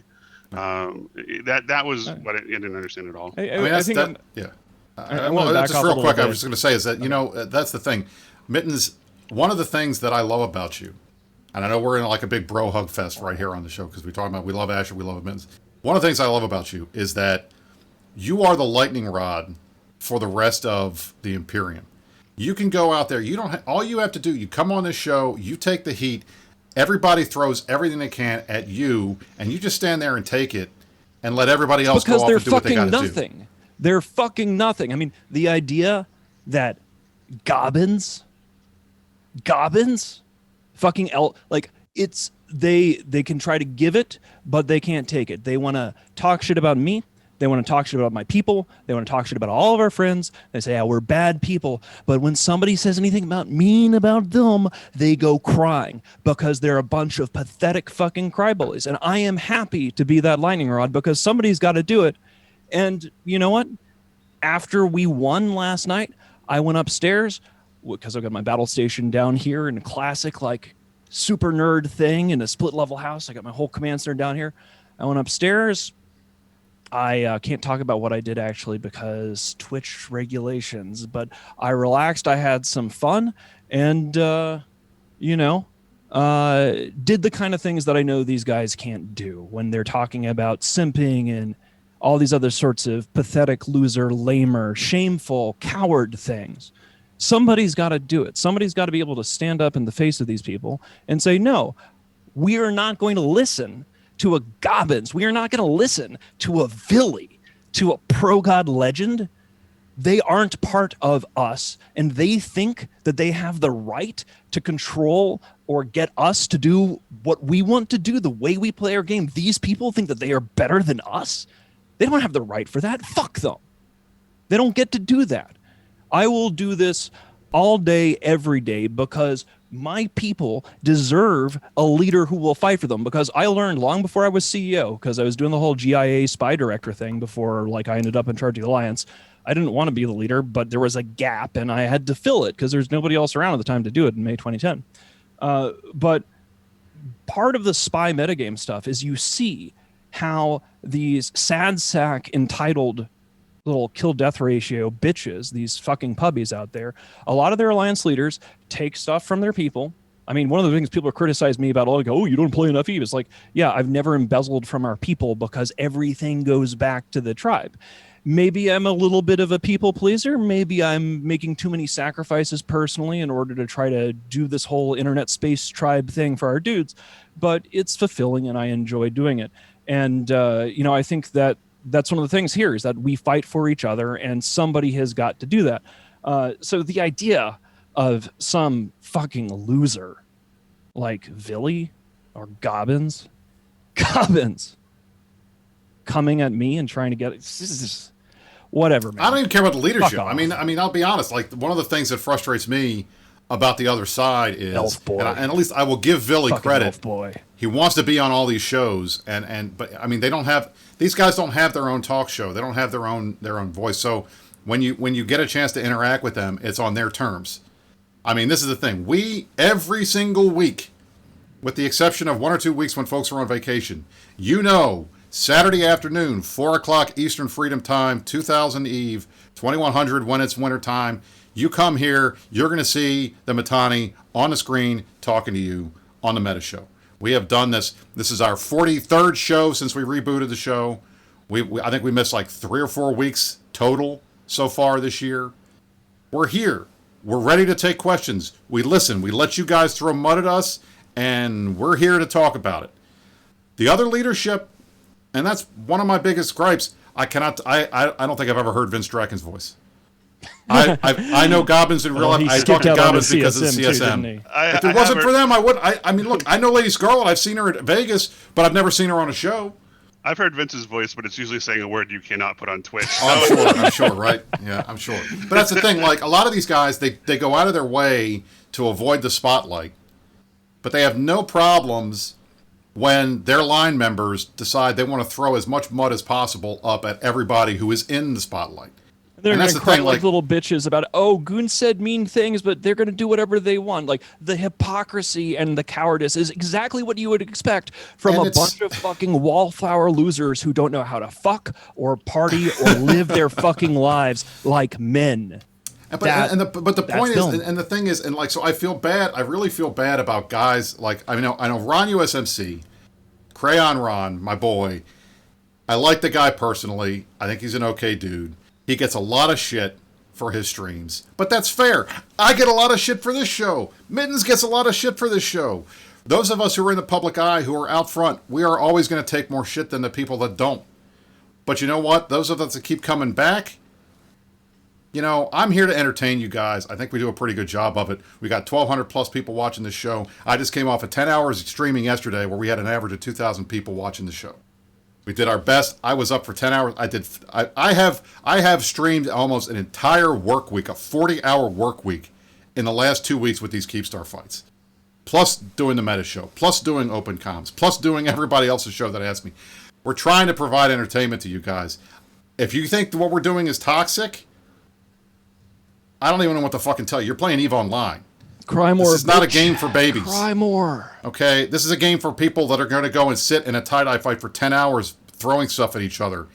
That was what I didn't understand at all. I think yeah. I want to back just off a real little quick, bit. I was just going to say is that, that's the thing. Mittens, one of the things that I love about you, and I know we're in like a big bro hug fest right here on the show because we're talking about we love Asher, we love Mittens. One of the things I love about you is that you are the lightning rod for the rest of the Imperium. You can go out there. You don't. All you have to do. You come on this show. You take the heat. Everybody throws everything they can at you, and you just stand there and take it, and let everybody else go off and do what they got to do. Because they're fucking nothing. They're fucking nothing. I mean, the idea that Gobbins, fucking like it's they can try to give it, but they can't take it. They want to talk shit about me. They want to talk shit about my people. They want to talk shit about all of our friends. They say, we're bad people. But when somebody says anything mean about them, they go crying because they're a bunch of pathetic fucking crybabies. And I am happy to be that lightning rod because somebody's got to do it. And you know what? After we won last night, I went upstairs because I've got my battle station down here in a classic, like, super nerd thing in a split level house. I got my whole command center down here. I went upstairs. I can't talk about what I did actually because Twitch regulations, but I relaxed. I had some fun and, did the kind of things that I know these guys can't do when they're talking about simping and all these other sorts of pathetic, loser, lamer, shameful, coward things. Somebody's got to do it. Somebody's got to be able to stand up in the face of these people and say, no, we are not going to listen to a Gobbins. We are not going to listen to a Villy, to a pro-God legend. They aren't part of us, and they think that they have the right to control or get us to do what we want to do, the way we play our game. These people think that they are better than us. They don't have the right for that. Fuck them. They don't get to do that. I will do this all day, every day, because my people deserve a leader who will fight for them. Because I learned long before I was CEO, because I was doing the whole GIA spy director thing before I ended up in charge of the Alliance. I didn't want to be the leader, but there was a gap and I had to fill it because there's nobody else around at the time to do it in May 2010. But part of the spy metagame stuff is you see how these sad sack entitled little kill-death ratio bitches, these fucking puppies out there, a lot of their alliance leaders take stuff from their people. I mean, one of the things people criticize me about, you don't play enough EVE. It's like, yeah, I've never embezzled from our people because everything goes back to the tribe. Maybe I'm a little bit of a people pleaser. Maybe I'm making too many sacrifices personally in order to try to do this whole internet space tribe thing for our dudes, but it's fulfilling and I enjoy doing it. And, I think that that's one of the things here is that we fight for each other and somebody has got to do that. So the idea of some fucking loser like Villy or Gobbins coming at me and trying to get it, whatever, man. I don't even care about the leadership. I mean, I'll be honest. Like one of the things that frustrates me about the other side is, Elf boy. And at least I will give Villy fucking credit. Elf boy. He wants to be on all these shows, but I mean, these guys don't have their own talk show. They don't have their own voice. So when you get a chance to interact with them, it's on their terms. I mean, this is the thing. We, every single week, with the exception of 1 or 2 weeks when folks are on vacation, Saturday afternoon, 4 o'clock Eastern Freedom Time, 2000 Eve, 2100 when it's winter time, you come here, you're going to see the Mittani on the screen talking to you on the Meta Show. We have done this. This is our 43rd show since we rebooted the show. I think we missed like 3 or 4 weeks total so far this year. We're here. We're ready to take questions. We listen. We let you guys throw mud at us, and we're here to talk about it. The other leadership, and that's one of my biggest gripes, I don't think I've ever heard Vince Draken's voice. I know Gobbins in real life. I talked to Gobbins because of the CSM. If it wasn't for them, I mean, look, I know Lady Scarlet. I've seen her at Vegas, but I've never seen her on a show. I've heard Vince's voice, but it's usually saying a word you cannot put on Twitch. Oh, I'm sure, right? Yeah, I'm sure. But that's the thing. Like, a lot of these guys, they go out of their way to avoid the spotlight, but they have no problems when their line members decide they want to throw as much mud as possible up at everybody who is in the spotlight. They're going to cry like little bitches about, Goon said mean things, but they're going to do whatever they want. Like, the hypocrisy and the cowardice is exactly what you would expect from a bunch of fucking wallflower losers who don't know how to fuck or party or live their fucking lives like men. But the point is, and the thing is, and like, so I feel bad. I really feel bad about guys like, I know Ron USMC, Crayon Ron, my boy. I like the guy personally. I think he's an okay dude. He gets a lot of shit for his streams, but that's fair. I get a lot of shit for this show. Mittens gets a lot of shit for this show. Those of us who are in the public eye, who are out front, we are always going to take more shit than the people that don't. But you know what? Those of us that keep coming back, I'm here to entertain you guys. I think we do a pretty good job of it. We got 1,200 plus people watching this show. I just came off of 10 hours of streaming yesterday where we had an average of 2,000 people watching the show. We did our best. I was up for 10 hours. I have streamed almost an entire work week, a 40-hour work week in the last 2 weeks with these Keepstar fights. Plus doing the Meta Show, plus doing open comms, plus doing everybody else's show that asked me. We're trying to provide entertainment to you guys. If you think what we're doing is toxic, I don't even know what to fucking tell you. You're playing EVE Online. Cry more. This is not a game for babies. Cry more. Okay? This is a game for people that are going to go and sit in a tie-dye fight for 10 hours throwing stuff at each other.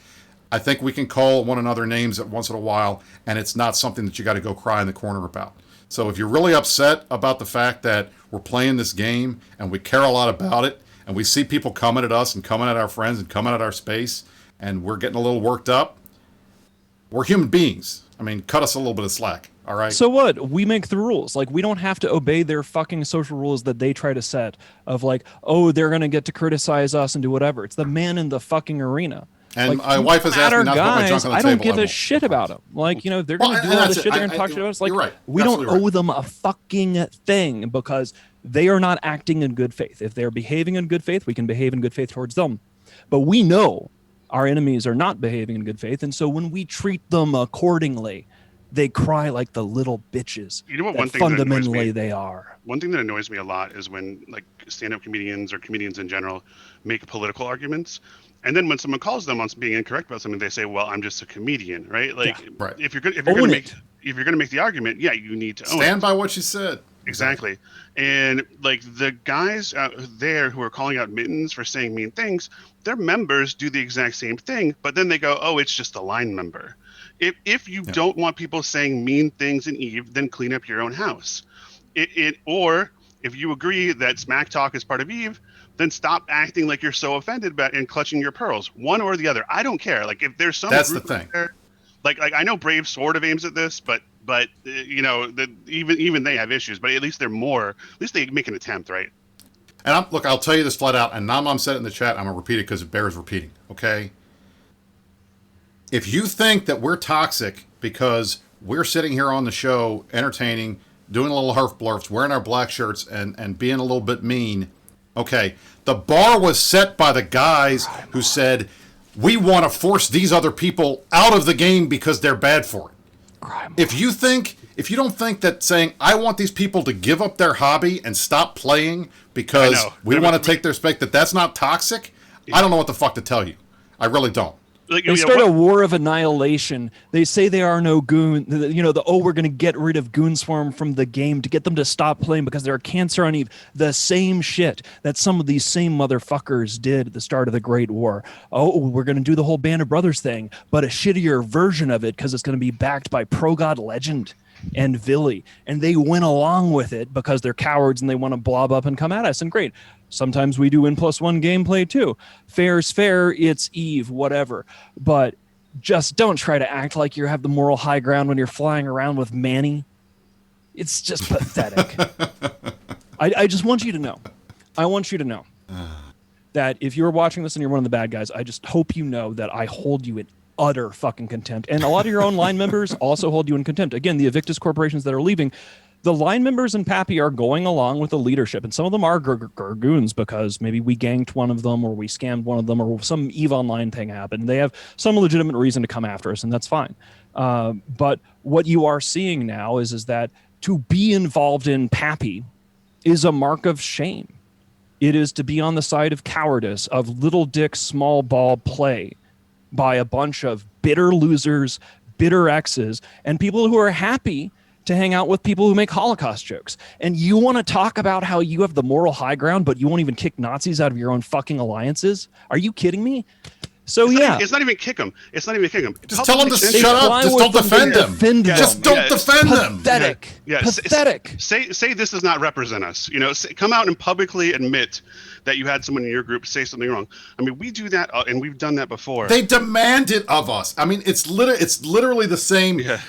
I think we can call one another names once in a while, and it's not something that you got to go cry in the corner about. So if you're really upset about the fact that we're playing this game and we care a lot about it, and we see people coming at us and coming at our friends and coming at our space, and we're getting a little worked up, we're human beings. I mean, cut us a little bit of slack. All right. So what? We make the rules. Like, we don't have to obey their fucking social rules that they try to set of like, they're going to get to criticize us and do whatever. It's the man in the fucking arena. And like, my wife has asked me not to put my junk on the table. I don't give a shit about them. Like, they're going to do all the shit. They're going to talk shit about us. Like, right. We don't owe them a fucking thing because they are not acting in good faith. If they're behaving in good faith, we can behave in good faith towards them. But we know our enemies are not behaving in good faith. And so when we treat them accordingly, they cry like the little bitches. You know what? That One thing fundamentally they are. One thing that annoys me a lot is when like stand-up comedians or comedians in general make political arguments, and then when someone calls them on being incorrect about something, they say, "Well, I'm just a comedian," right? Like, right. If you're going to make the argument, yeah, you need to stand by what you said. Exactly. And like the guys out there who are calling out Mittens for saying mean things, their members do the exact same thing, but then they go, "Oh, it's just a line member." If you don't want people saying mean things in EVE, then clean up your own house. Or if you agree that smack talk is part of EVE, then stop acting like you're so offended about and clutching your pearls. One or the other. I don't care. Like if there's some that's the thing. There, like I know Brave sort of aims at this, but even they have issues. But at least they're more. At least they make an attempt, right? And I'll tell you this flat out. And Nam said it in the chat. I'm gonna repeat it because it bears repeating. Okay. If you think that we're toxic because we're sitting here on the show, entertaining, doing a little herf blurfs, wearing our black shirts, and being a little bit mean, okay, the bar was set by the guys who said, we want to force these other people out of the game because they're bad for it. If you don't think that saying, I want these people to give up their hobby and stop playing because we want to take their space, that's not toxic, I don't know what the fuck to tell you. I really don't. They start a war of annihilation. They say they are no goon. We're going to get rid of Goonswarm from the game to get them to stop playing because they're a cancer on Eve. The same shit that some of these same motherfuckers did at the start of the Great War. Oh, we're going to do the whole Band of Brothers thing, but a shittier version of it because it's going to be backed by Pro God Legend and Villy. And they went along with it because they're cowards and they want to blob up and come at us. And great. Sometimes we do N+1 gameplay too. Fair's fair, it's Eve, whatever. But just don't try to act like you have the moral high ground when you're flying around with Manny. It's just pathetic. I just want you to know. I want you to know that if you're watching this and you're one of the bad guys, I just hope you know that I hold you in utter fucking contempt. And a lot of your own line members also hold you in contempt. Again, the Evictus corporations that are leaving, the line members in Pappy are going along with the leadership, and some of them are goons because maybe we ganked one of them or we scammed one of them or some EVE Online thing happened. They have some legitimate reason to come after us, and that's fine. But what you are seeing now is that to be involved in Pappy is a mark of shame. It is to be on the side of cowardice, of little dick, small ball play by a bunch of bitter losers, bitter exes, and people who are happy to hang out with people who make Holocaust jokes. And you want to talk about how you have the moral high ground, but you won't even kick Nazis out of your own fucking alliances? Are you kidding me? So it's not even kick them. It's not even kick them. Just tell them to shut up. Just don't defend them. Just don't defend them. Pathetic. Yeah. Pathetic. Say this does not represent us. Come out and publicly admit that you had someone in your group say something wrong. I mean, we do that, and we've done that before. They demand it of us. I mean, it's literally the same. Yeah.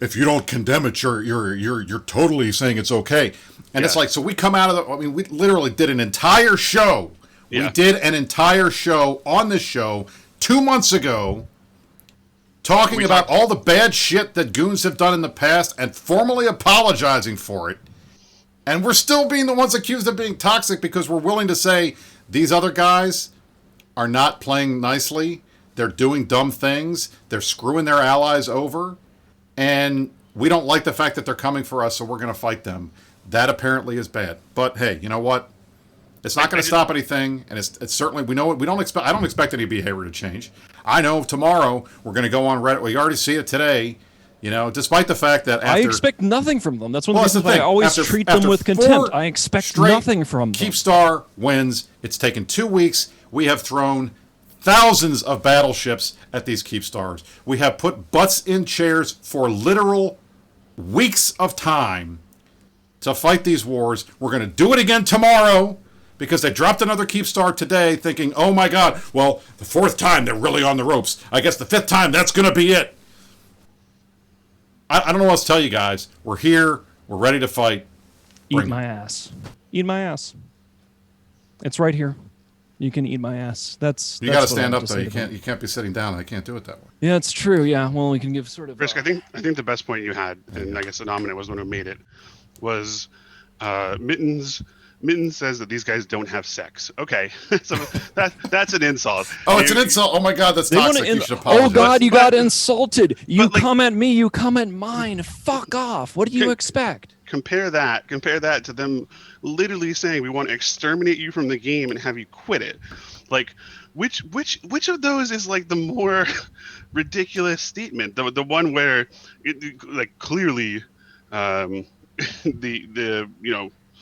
If you don't condemn it, you're totally saying it's okay. And it's like, so we come out of we literally did an entire show. Yeah. We did an entire show on this show 2 months ago talking about all the bad shit that goons have done in the past and formally apologizing for it. And we're still being the ones accused of being toxic because we're willing to say these other guys are not playing nicely. They're doing dumb things. They're screwing their allies over. And we don't like the fact that they're coming for us, so we're going to fight them. That apparently is bad. But hey, you know what? It's not going to stop anything, and it's certainly we know we don't expect. I don't expect any behavior to change. I know tomorrow we're going to go on Reddit. We already see it today. Despite the fact that I expect nothing from them. That's one of the things I always treat them with contempt. I expect nothing from them. Keepstar wins. It's taken 2 weeks. We have thrown thousands of battleships at these Keepstars. We have put butts in chairs for literal weeks of time to fight these wars. We're going to do it again tomorrow because they dropped another Keepstar today thinking, oh my God, well, the 4th time they're really on the ropes. I guess the 5th time that's going to be it. I don't know what else to tell you guys. We're here. We're ready to fight. Eat my ass. Eat my ass. It's right here. You can eat my ass. You got to stand up though. You can't be sitting down. I can't do it that way. Yeah, it's true. Yeah. Well, we can give sort of. Risk. I think the best point you had, and I guess the dominant was the one who made it, was Mittens. Mittens says that these guys don't have sex. Okay, so that's an insult. Oh, it's an insult. Oh my God, that's toxic. You should apologize. Oh God, you got insulted. You come at me. You come at mine. Fuck off. What do you expect? Compare that to them literally saying we want to exterminate you from the game and have you quit it. Like, which of those is like the more ridiculous statement? The one where it clearly the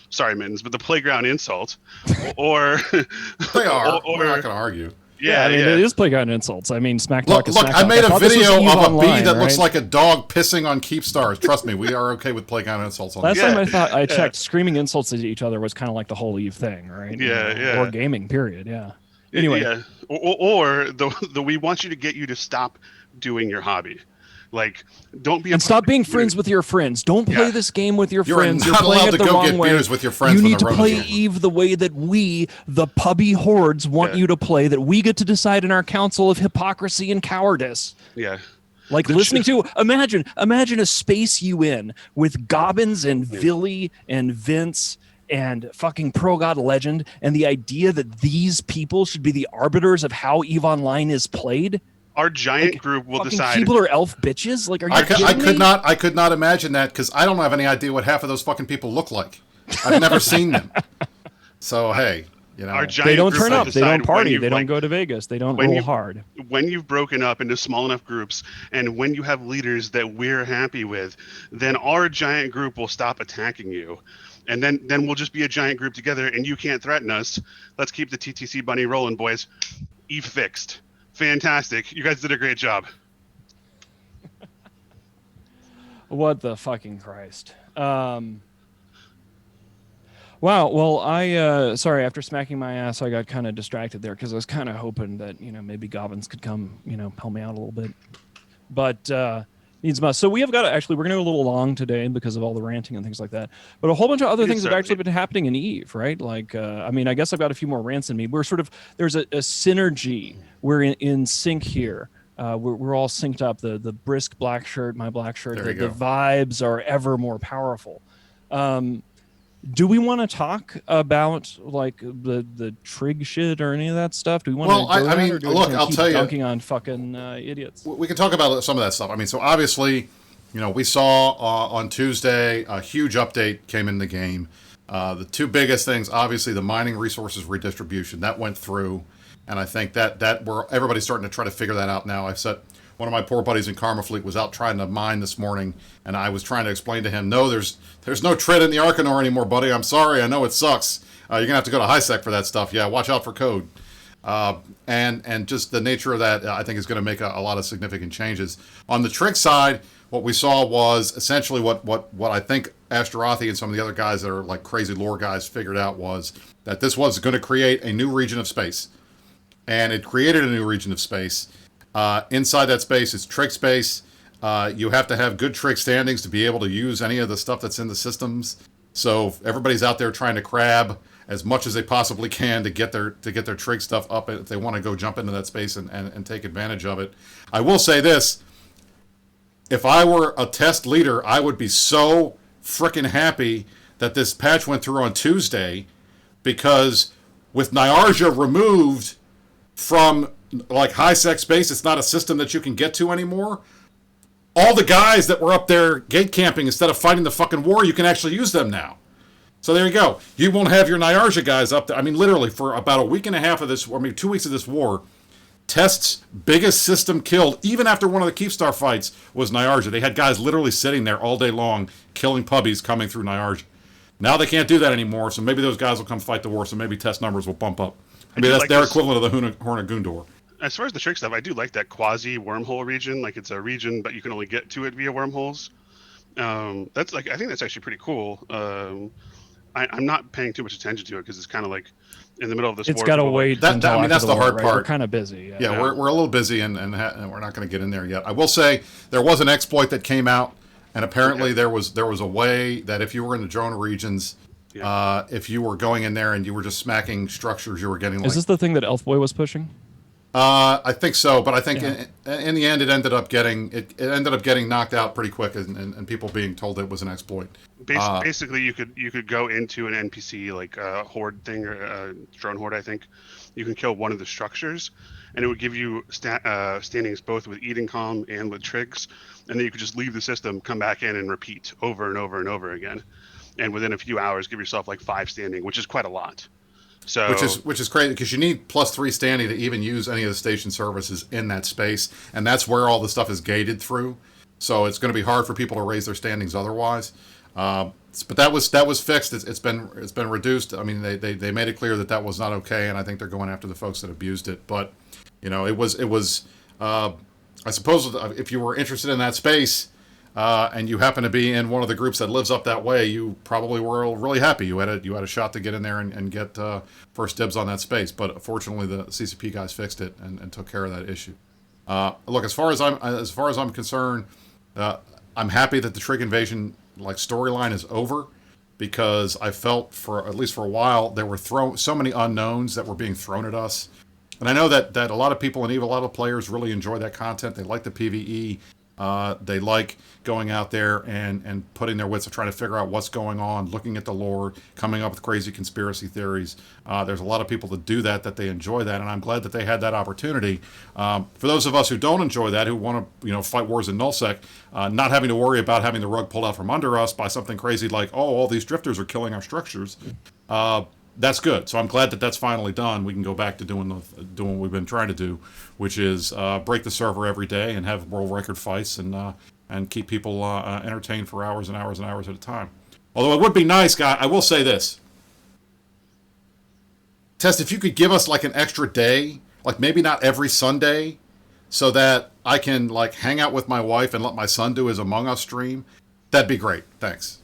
sorry, Mittens, but the playground insult, or they are. We're not going to argue. Yeah, it is playground insults. I mean, Smack Talk is Look, Smack I made a video of a bee that looks right? like a dog pissing on Keepstars. Trust me, we are okay with playground insults. Last time I thought I checked, screaming insults at each other was kind of like the whole Eve thing, right? Yeah. Or gaming, period. Yeah. Anyway. Yeah. Or the we want you to get you to stop doing your hobby. Like, don't be. And stop being friends with your friends. Don't play this game with your friends. You're not playing allowed it to the go wrong get way. beers with your friends. You need to play Eve the way that we, the pubby hordes, want you to play. That we get to decide in our council of hypocrisy and cowardice. Yeah. Like listening to imagine a space UN with Gobbins and Villy and Vince and fucking Pro God Legend, and the idea that these people should be the arbiters of how EVE Online is played. Our giant group will decide. People are elf bitches. Like, are you kidding me? I could not imagine that because I don't have any idea what half of those fucking people look like. I've never seen them. So hey, You know, Our giant They don't group turn will up. They decide don't when party. you've, They don't like, go to Vegas. They don't when roll you- hard. when you've broken up into small enough groups and when you have leaders that we're happy with, then our giant group will stop attacking you. And then we'll just be a giant group together and you can't threaten us. Let's keep the TTC bunny rolling, boys. Eve fixed. Fantastic. You guys did a great job. What the fucking Christ. Wow. Well, sorry, after smacking my ass, I got kind of distracted there because I was kind of hoping that, maybe goblins could come, help me out a little bit. But needs must. So we're going to go a little long today because of all the ranting and things like that. But a whole bunch of other things have actually been happening in Eve, right? Like, I guess I've got a few more rants in me. There's a synergy. We're in sync here. We're all synced up. The brisk black shirt, my black shirt, the vibes are ever more powerful. Do we want to talk about like the trig shit or any of that stuff? Do we want to? Well, I mean, look, I'll tell you, dunking on fucking idiots. We can talk about some of that stuff. I mean, so obviously, we saw on Tuesday a huge update came in the game. The two biggest things, obviously, the mining resources redistribution that went through, and I think that everybody's starting to try to figure that out now. I've said. One of my poor buddies in Karma Fleet was out trying to mine this morning, and I was trying to explain to him, no, there's no trid in the Arcanor anymore, buddy. I'm sorry. I know it sucks. You're going to have to go to HiSec for that stuff. Yeah, watch out for code. And just the nature of that, I think, is going to make a lot of significant changes. On the trig side, what we saw was essentially what I think Ashtarothi and some of the other guys that are like crazy lore guys figured out was that this was going to create a new region of space. And it created a new region of space. Inside that space, it's trig space. You have to have good trig standings to be able to use any of the stuff that's in the systems. So everybody's out there trying to crab as much as they possibly can to get their trig stuff up if they want to go jump into that space and take advantage of it. I will say this. If I were a test leader, I would be so freaking happy that this patch went through on Tuesday, because with Nyarja removed from like HiSec space, it's not a system that you can get to anymore. All the guys that were up there gate camping instead of fighting the fucking war, you can actually use them now. So there you go. You won't have your Nyarja guys up there. I mean, literally for about a week and a half of this, or maybe 2 weeks of this war, Test's biggest system killed, even after one of the Keepstar fights, was Nyarja. They had guys literally sitting there all day long, killing puppies coming through Nyarja. Now they can't do that anymore, so maybe those guys will come fight the war, so maybe Test numbers will bump up. I mean, that's like their equivalent of the Horn of Gundor. As far as the trick stuff, I do like that quasi wormhole region. Like, it's a region, but you can only get to it via wormholes. That's like, I think that's actually pretty cool. I'm not paying too much attention to it because it's kind of like in the middle of this. It's got to wait. I mean, that's the hard part. We're kind of busy. Yeah, we're a little busy, and we're not going to get in there yet. I will say there was an exploit that came out, and apparently there was a way that if you were in the drone regions. If you were going in there and you were just smacking structures, you were getting. Like, is this the thing that Elfboy was pushing? I think so, but I think in the end it ended up getting knocked out pretty quick, and people being told it was an exploit. Basically, you could go into an NPC like a horde thing or a drone horde. I think you can kill one of the structures, and it would give you standings both with Eden Calm and with trigs, and then you could just leave the system, come back in, and repeat over and over and over again. And within a few hours, give yourself like 5 standing, which is quite a lot. So which is crazy because you need +3 standing to even use any of the station services in that space, and that's where all the stuff is gated through. So it's going to be hard for people to raise their standings otherwise. But that was fixed. It's been reduced. I mean, they made it clear that was not okay, and I think they're going after the folks that abused it. But it was. I suppose if you were interested in that space. And you happen to be in one of the groups that lives up that way, you probably were really happy. You had a shot to get in there and get first dibs on that space. But fortunately, the CCP guys fixed it and took care of that issue. Look, as far as I'm concerned, I'm happy that the Trig Invasion storyline is over, because I felt at least for a while there were so many unknowns that were being thrown at us. And I know that a lot of people in EVE, a lot of players really enjoy that content. They like the PvE. They like going out there and putting their wits to trying to figure out what's going on, looking at the lore, coming up with crazy conspiracy theories. There's a lot of people that do that they enjoy that, and I'm glad that they had that opportunity. For those of us who don't enjoy that, who want to fight wars in nullsec, not having to worry about having the rug pulled out from under us by something crazy like, oh, all these drifters are killing our structures. that's good. So I'm glad that that's finally done. We can go back to doing what we've been trying to do, which is break the server every day and have world record fights and keep people entertained for hours and hours and hours at a time. Although it would be nice, guy. I will say this. Test, if you could give us like an extra day, like maybe not every Sunday, so that I can like hang out with my wife and let my son do his Among Us stream, that'd be great. Thanks.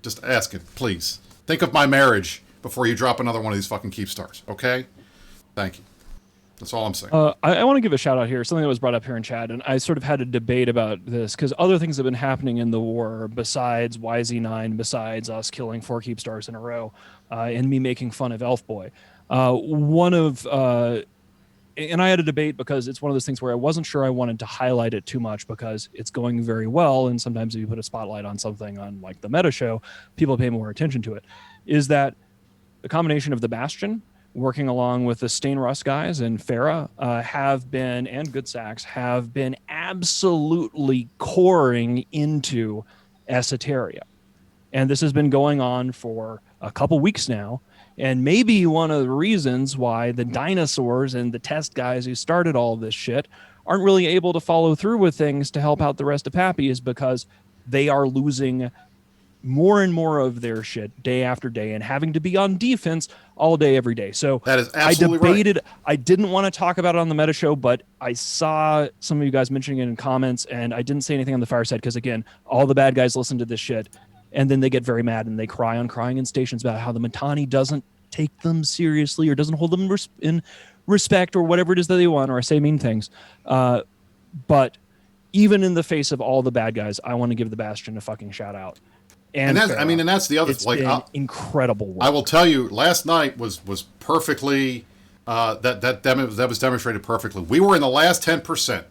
Just ask it, please. Think of my marriage before you drop another one of these fucking Keepstars, okay? Thank you. That's all I'm saying. I want to give a shout out here, something that was brought up here in chat, and I sort of had a debate about this because other things have been happening in the war besides YZ9, besides us killing 4 Keepstars in a row, and me making fun of Elf Boy. And I had a debate because it's one of those things where I wasn't sure I wanted to highlight it too much because it's going very well, and sometimes if you put a spotlight on something on like the meta show, people pay more attention to it, is that the combination of the Bastion working along with the Stain Rust guys and Farah and Good Sax have been absolutely coring into Esoteria. And this has been going on for a couple weeks now. And maybe one of the reasons why the dinosaurs and the test guys who started all this shit aren't really able to follow through with things to help out the rest of Pappy is because they are losing more and more of their shit day after day and having to be on defense all day, every day. So that is absolutely I debated, right. I didn't want to talk about it on the meta show, but I saw some of you guys mentioning it in comments, and I didn't say anything on the fireside because, again, all the bad guys listen to this shit, and then they get very mad and they cry on Crying in Stations about how the Mittani doesn't take them seriously or doesn't hold them in respect or whatever it is that they want, or I say mean things. But even in the face of all the bad guys, I want to give the Bastion a fucking shout out. And that's, I mean, and that's the other, it's like, been incredible work. I will tell you, last night was perfectly, that was demonstrated perfectly. We were in the last 10%.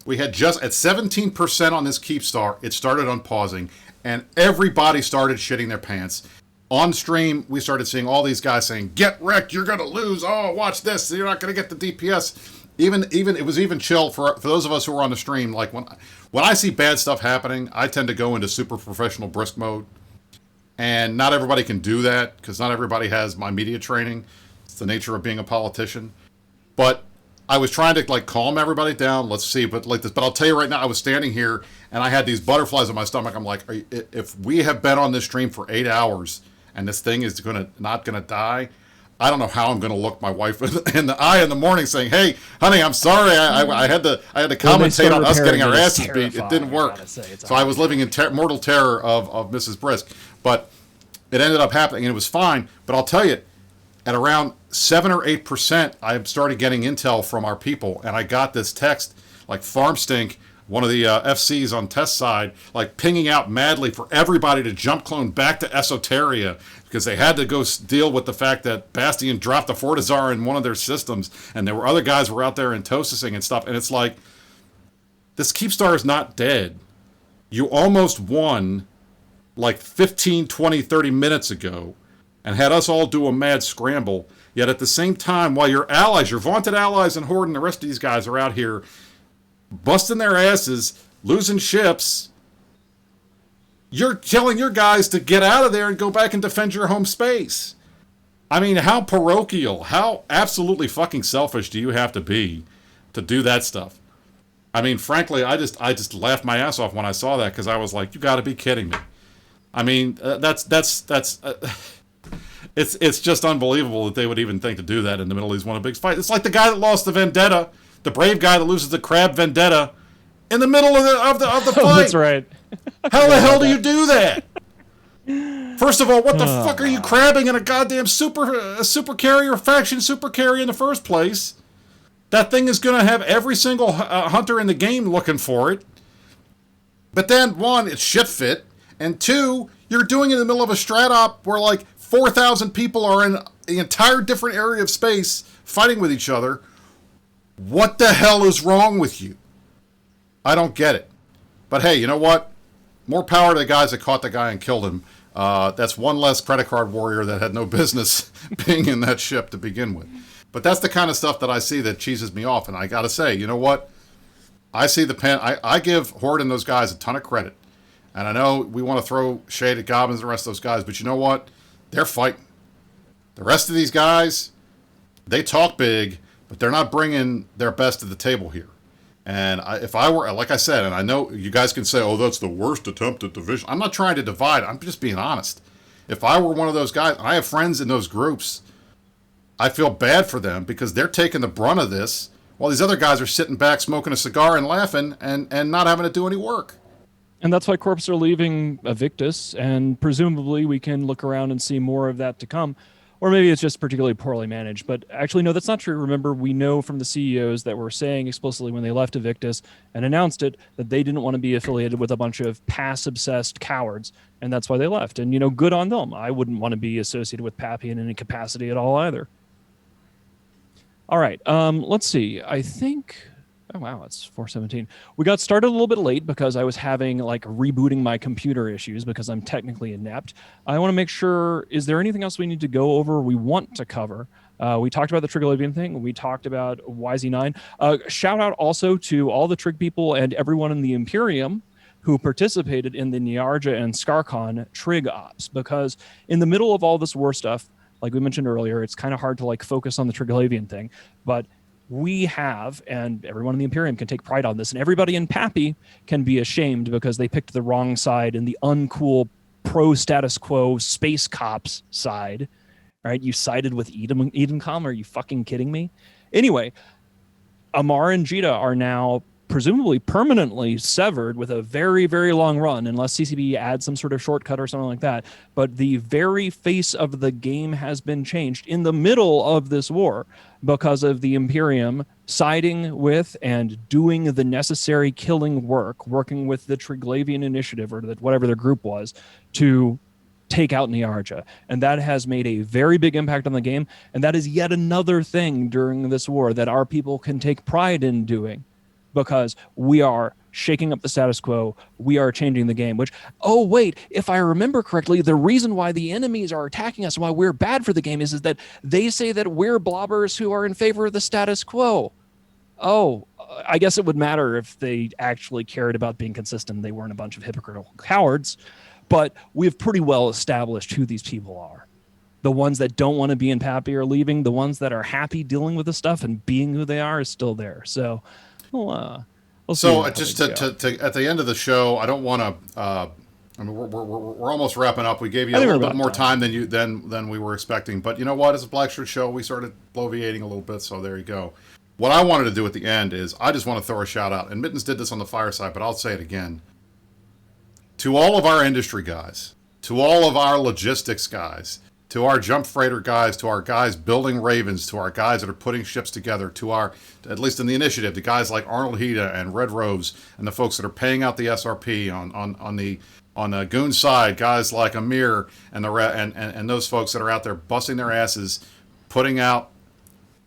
We had just at 17% on this Keepstar. It started unpausing, and everybody started shitting their pants. On stream, we started seeing all these guys saying, "Get wrecked! You're gonna lose! Oh, watch this! You're not gonna get the DPS." Even it was even chill for those of us who were on the stream. Like when I see bad stuff happening, I tend to go into super professional brisk mode, and not everybody can do that because not everybody has my media training. It's the nature of being a politician. But I was trying to like calm everybody down. Let's see, but like this. But I'll tell you right now, I was standing here and I had these butterflies in my stomach. I'm like, if we have been on this stream for 8 hours and this thing is not gonna die, I don't know how I'm going to look my wife in the eye in the morning saying, "Hey, honey, I'm sorry. I had to commentate on us getting our asses beat. It didn't work." So I was living in mortal terror of Mrs. Brisk. But it ended up happening, and it was fine. But I'll tell you, at around 7 or 8%, I started getting intel from our people, and I got this text, like Farm Stink, one of the FCs on test side, like pinging out madly for everybody to jump clone back to Esoteria because they had to go deal with the fact that Bastion dropped a Fortizar in one of their systems, and there were other guys who were out there in Tosising and stuff. And it's like, this Keepstar is not dead. You almost won like 15, 20, 30 minutes ago and had us all do a mad scramble. Yet at the same time, while your allies, your vaunted allies and Horde and the rest of these guys are out here busting their asses, losing ships, you're telling your guys to get out of there and go back and defend your home space. I mean, how parochial, how absolutely fucking selfish do you have to be to do that stuff? I mean, frankly, I just laughed my ass off when I saw that because I was like, you got to be kidding me. I mean, it's just unbelievable that they would even think to do that in the middle of these one of the big fights. It's like the guy that lost the Vendetta, the brave guy that loses the Crab Vendetta in the middle of the fight. Oh, that's right. How the hell do you do that? First of all, what the fuck are you crabbing in a goddamn super carrier faction super carry in the first place? That thing is going to have every single hunter in the game looking for it. But then, one, it's shit fit, and two, you're doing it in the middle of a strat op where like 4,000 people are in an entire different area of space fighting with each other. What the hell is wrong with you? I don't get it. But hey, you know what? More power to the guys that caught the guy and killed him. That's one less credit card warrior that had no business being in that ship to begin with. But that's the kind of stuff that I see that cheeses me off. And I got to say, you know what? I see the pen. I give Horde and those guys a ton of credit. And I know we want to throw shade at Goblins and the rest of those guys. But you know what? They're fighting. The rest of these guys, they talk big, but they're not bringing their best to the table here. And if I were, like I said, and I know you guys can say, oh, that's the worst attempt at division. I'm not trying to divide. I'm just being honest. If I were one of those guys, and I have friends in those groups, I feel bad for them because they're taking the brunt of this while these other guys are sitting back smoking a cigar and laughing and not having to do any work. And that's why corps are leaving Evictus, and presumably we can look around and see more of that to come. Or maybe it's just particularly poorly managed. But actually, no, that's not true. Remember, we know from the CEOs that were saying explicitly when they left Evictus and announced it that they didn't want to be affiliated with a bunch of pass-obsessed cowards, and that's why they left. And, good on them. I wouldn't want to be associated with Pappy in any capacity at all either. All right, let's see. I think... Oh, wow, it's 4:17. We got started a little bit late because I was having, rebooting my computer issues because I'm technically inept. I want to make sure, is there anything else we need to go over, we want to cover? We talked about the Triglavian thing. We talked about YZ9. Shout out also to all the Trig people and everyone in the Imperium who participated in the Niarja and Skarkon Trig ops, because in the middle of all this war stuff, like we mentioned earlier, it's kind of hard to focus on the Triglavian thing, but we have, and everyone in the Imperium can take pride on this, and everybody in Pappy can be ashamed because they picked the wrong side in the uncool pro-status quo space cops side, right? You sided with Edencom? Are you fucking kidding me? Anyway, Amar and Jita are now presumably permanently severed with a very, very long run, unless CCB adds some sort of shortcut or something like that. But the very face of the game has been changed in the middle of this war because of the Imperium siding with and doing the necessary killing work, working with the Triglavian Initiative, or whatever their group was, to take out Niarja. And that has made a very big impact on the game. And that is yet another thing during this war that our people can take pride in doing, because we are shaking up the status quo. We are changing the game, which, oh, wait, if I remember correctly, the reason why the enemies are attacking us and why we're bad for the game is that they say that we're blobbers who are in favor of the status quo. Oh, I guess it would matter if they actually cared about being consistent. They weren't a bunch of hypocritical cowards, but we've pretty well established who these people are. The ones that don't want to be in Pappy are leaving. The ones that are happy dealing with the stuff and being who they are is still there. So, we'll so just to at the end of the show, I don't want to. I mean, we're almost wrapping up. We gave you a little bit more time than we were expecting. But you know what? As a Black Shirt show, we started bloviating a little bit. So there you go. What I wanted to do at the end is I just want to throw a shout out. And Mittens did this on the fireside, but I'll say it again. To all of our industry guys, to all of our logistics guys, to our jump freighter guys, to our guys building Ravens, to our guys that are putting ships together, to our, at least in the initiative, the guys like Arnold Hida and Red Rose, and the folks that are paying out the SRP on the Goon side, guys like Amir and and those folks that are out there busting their asses, putting out,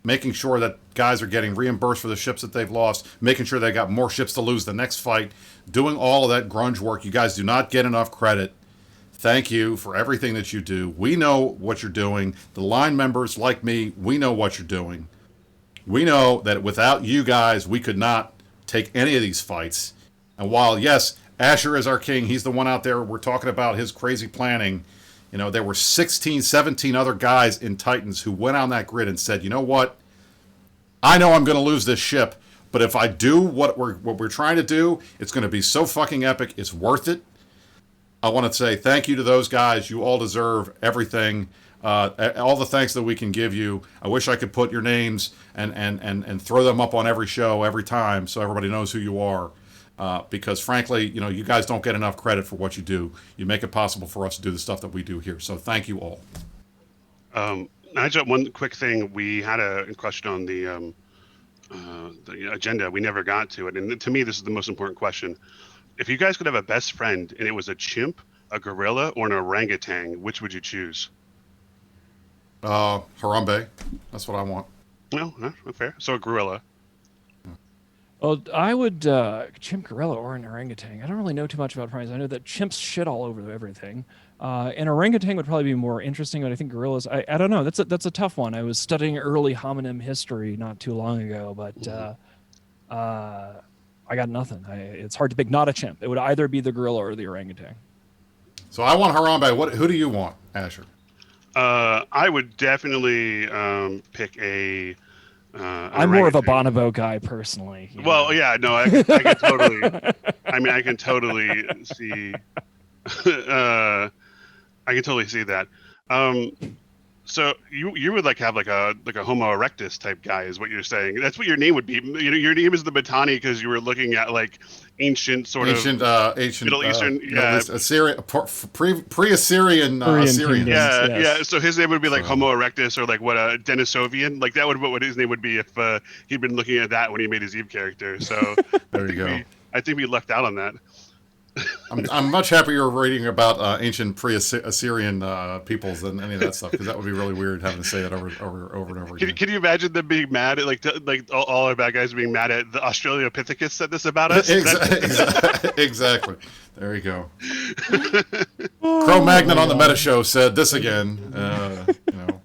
making sure that guys are getting reimbursed for the ships that they've lost, making sure they got more ships to lose the next fight, doing all of that grunge work. You guys do not get enough credit. Thank you for everything that you do. We know what you're doing. The line members like me, we know what you're doing. We know that without you guys, we could not take any of these fights. And while, yes, Asher is our king, he's the one out there, we're talking about his crazy planning. You know, there were 16, 17 other guys in Titans who went on that grid and said, you know what? I know I'm going to lose this ship, but if I do what we're trying to do, it's going to be so fucking epic, it's worth it. I want to say thank you to those guys. You all deserve everything, all the thanks that we can give you. I wish I could put your names and throw them up on every show every time so everybody knows who you are. Because frankly, you know, you guys don't get enough credit for what you do. You make it possible for us to do the stuff that we do here. So thank you all. I just one quick thing. We had a question on the agenda. We never got to it. And to me, this is the most important question. If you guys could have a best friend and it was a chimp, a gorilla, or an orangutan, which would you choose? Harambe. That's what I want. No, not fair. So a gorilla. Well, I would chimp, gorilla, or an orangutan. I don't really know too much about primates. I know that chimps shit all over everything. An orangutan would probably be more interesting, but I think gorillas, I don't know. That's a tough one. I was studying early hominin history not too long ago, but I got nothing. It's hard to pick. Not a chimp. It would either be the gorilla or the orangutan. So I want Harambe. Who do you want, Asher? I would definitely pick a an I'm more of a orangutan. bonobo guy personally. Well, yeah, no, I could totally. I mean, I can totally see. I can totally see that. Um, so you would like have like a Homo erectus type guy is what you're saying. That's what your name would be. Your name is the Batani because you were looking at like ancient sort of Ancient Middle Eastern. Middle Yeah, East Assyria, pre-Assyrian Korean Assyrians. kingdoms, yeah. yes. So his name would be like So Homo erectus or like what a Denisovian. Like that would what his name would be if he'd been looking at that when he made his Eve character. So I there you think go. we left out on that. I'm much happier reading about ancient pre-Assyrian peoples than any of that stuff because that would be really weird having to say that over and over again. Can you imagine them being mad at like all our bad guys being mad at the Australopithecus said this about us? Exactly. There you go. Cro-Magnon on the Meta Show said this again. You know.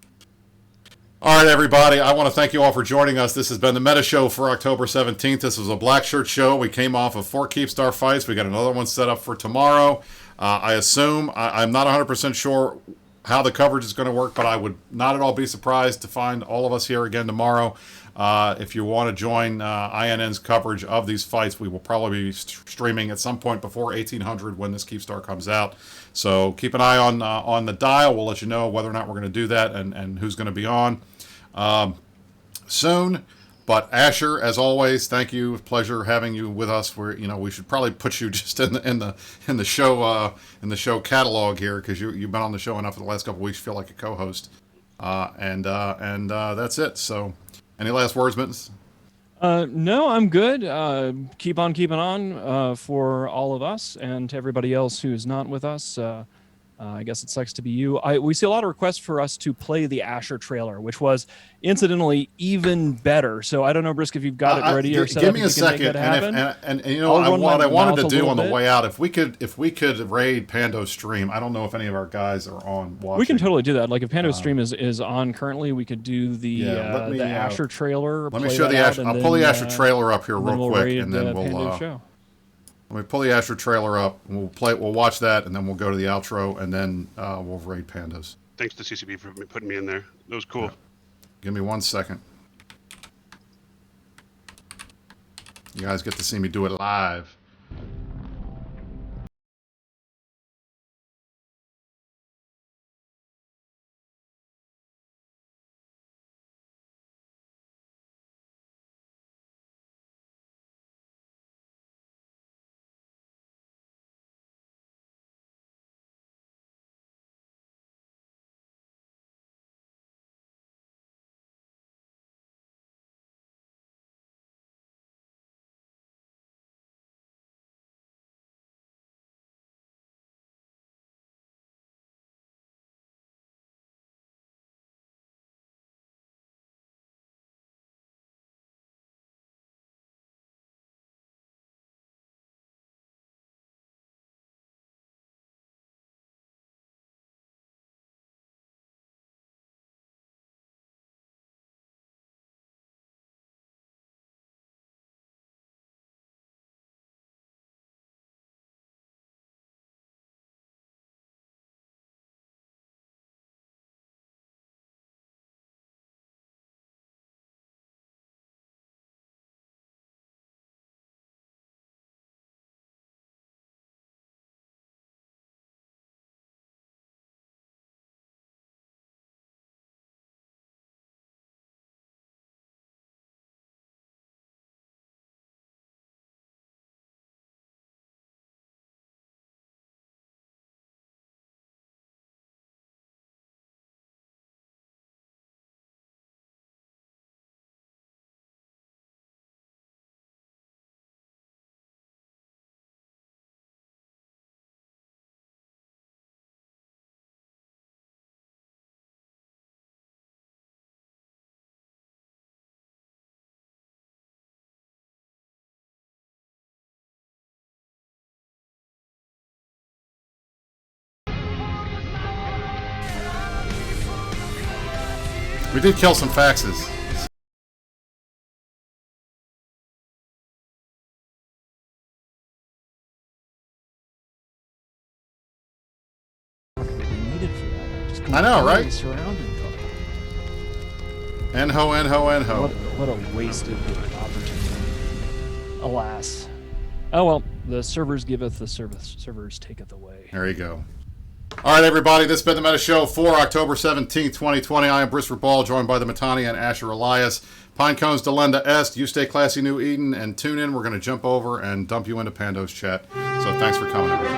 All right, everybody. I want to thank you all for joining us. This has been the Meta Show for October 17th. This was a black shirt show. We came off of 4 Keepstar fights. We got another one set up for tomorrow. I assume, I'm not 100% sure how the coverage is going to work, but I would not at all be surprised to find all of us here again tomorrow. If you want to join INN's coverage of these fights, we will probably be streaming at some point before 1800 when this Keepstar comes out. So keep an eye on the dial. We'll let you know whether or not we're going to do that and who's going to be on soon. But Asher, as always, thank you. Pleasure having you with us. We should probably put you just in the show catalog here because you've been on the show enough for the last couple of weeks. You feel like a co-host, and that's it. So, any last words, Mittens? No, I'm good. Keep on keeping on for all of us and to everybody else who's not with us. I guess it sucks to be you. We see a lot of requests for us to play the Asher trailer, which was incidentally even better. So I don't know, Brisk, if you've got it ready or set give up. me a second, and you know what I wanted to do on the way out. If we could raid Pando's stream. I don't know if any of our guys are on watching. We can totally do that. Like if Pando's stream is on currently, we could do the Asher trailer. Let me show the Asher. I'll pull the Asher trailer up here real quick, and then we'll show. Let me pull the Asher trailer up, and we'll watch that, and then we'll go to the outro, and then we'll raid Pandas. Thanks to CCP for putting me in there. That was cool. Yeah. Give me 1 second. You guys get to see me do it live. We did kill some faxes. Needed for that. I just I know, right? Surrounding color. En-ho. What a wasted opportunity. Alas. Oh well, the servers giveth, the servers taketh away. There you go. All right, everybody, this has been the Meta Show for October 17th, 2020. I am Brisker Ball, joined by the Matani and Asher Elias. Pinecones Delenda Est. You stay classy, New Eden, and tune in. We're going to jump over and dump you into Pando's chat. So thanks for coming, everybody.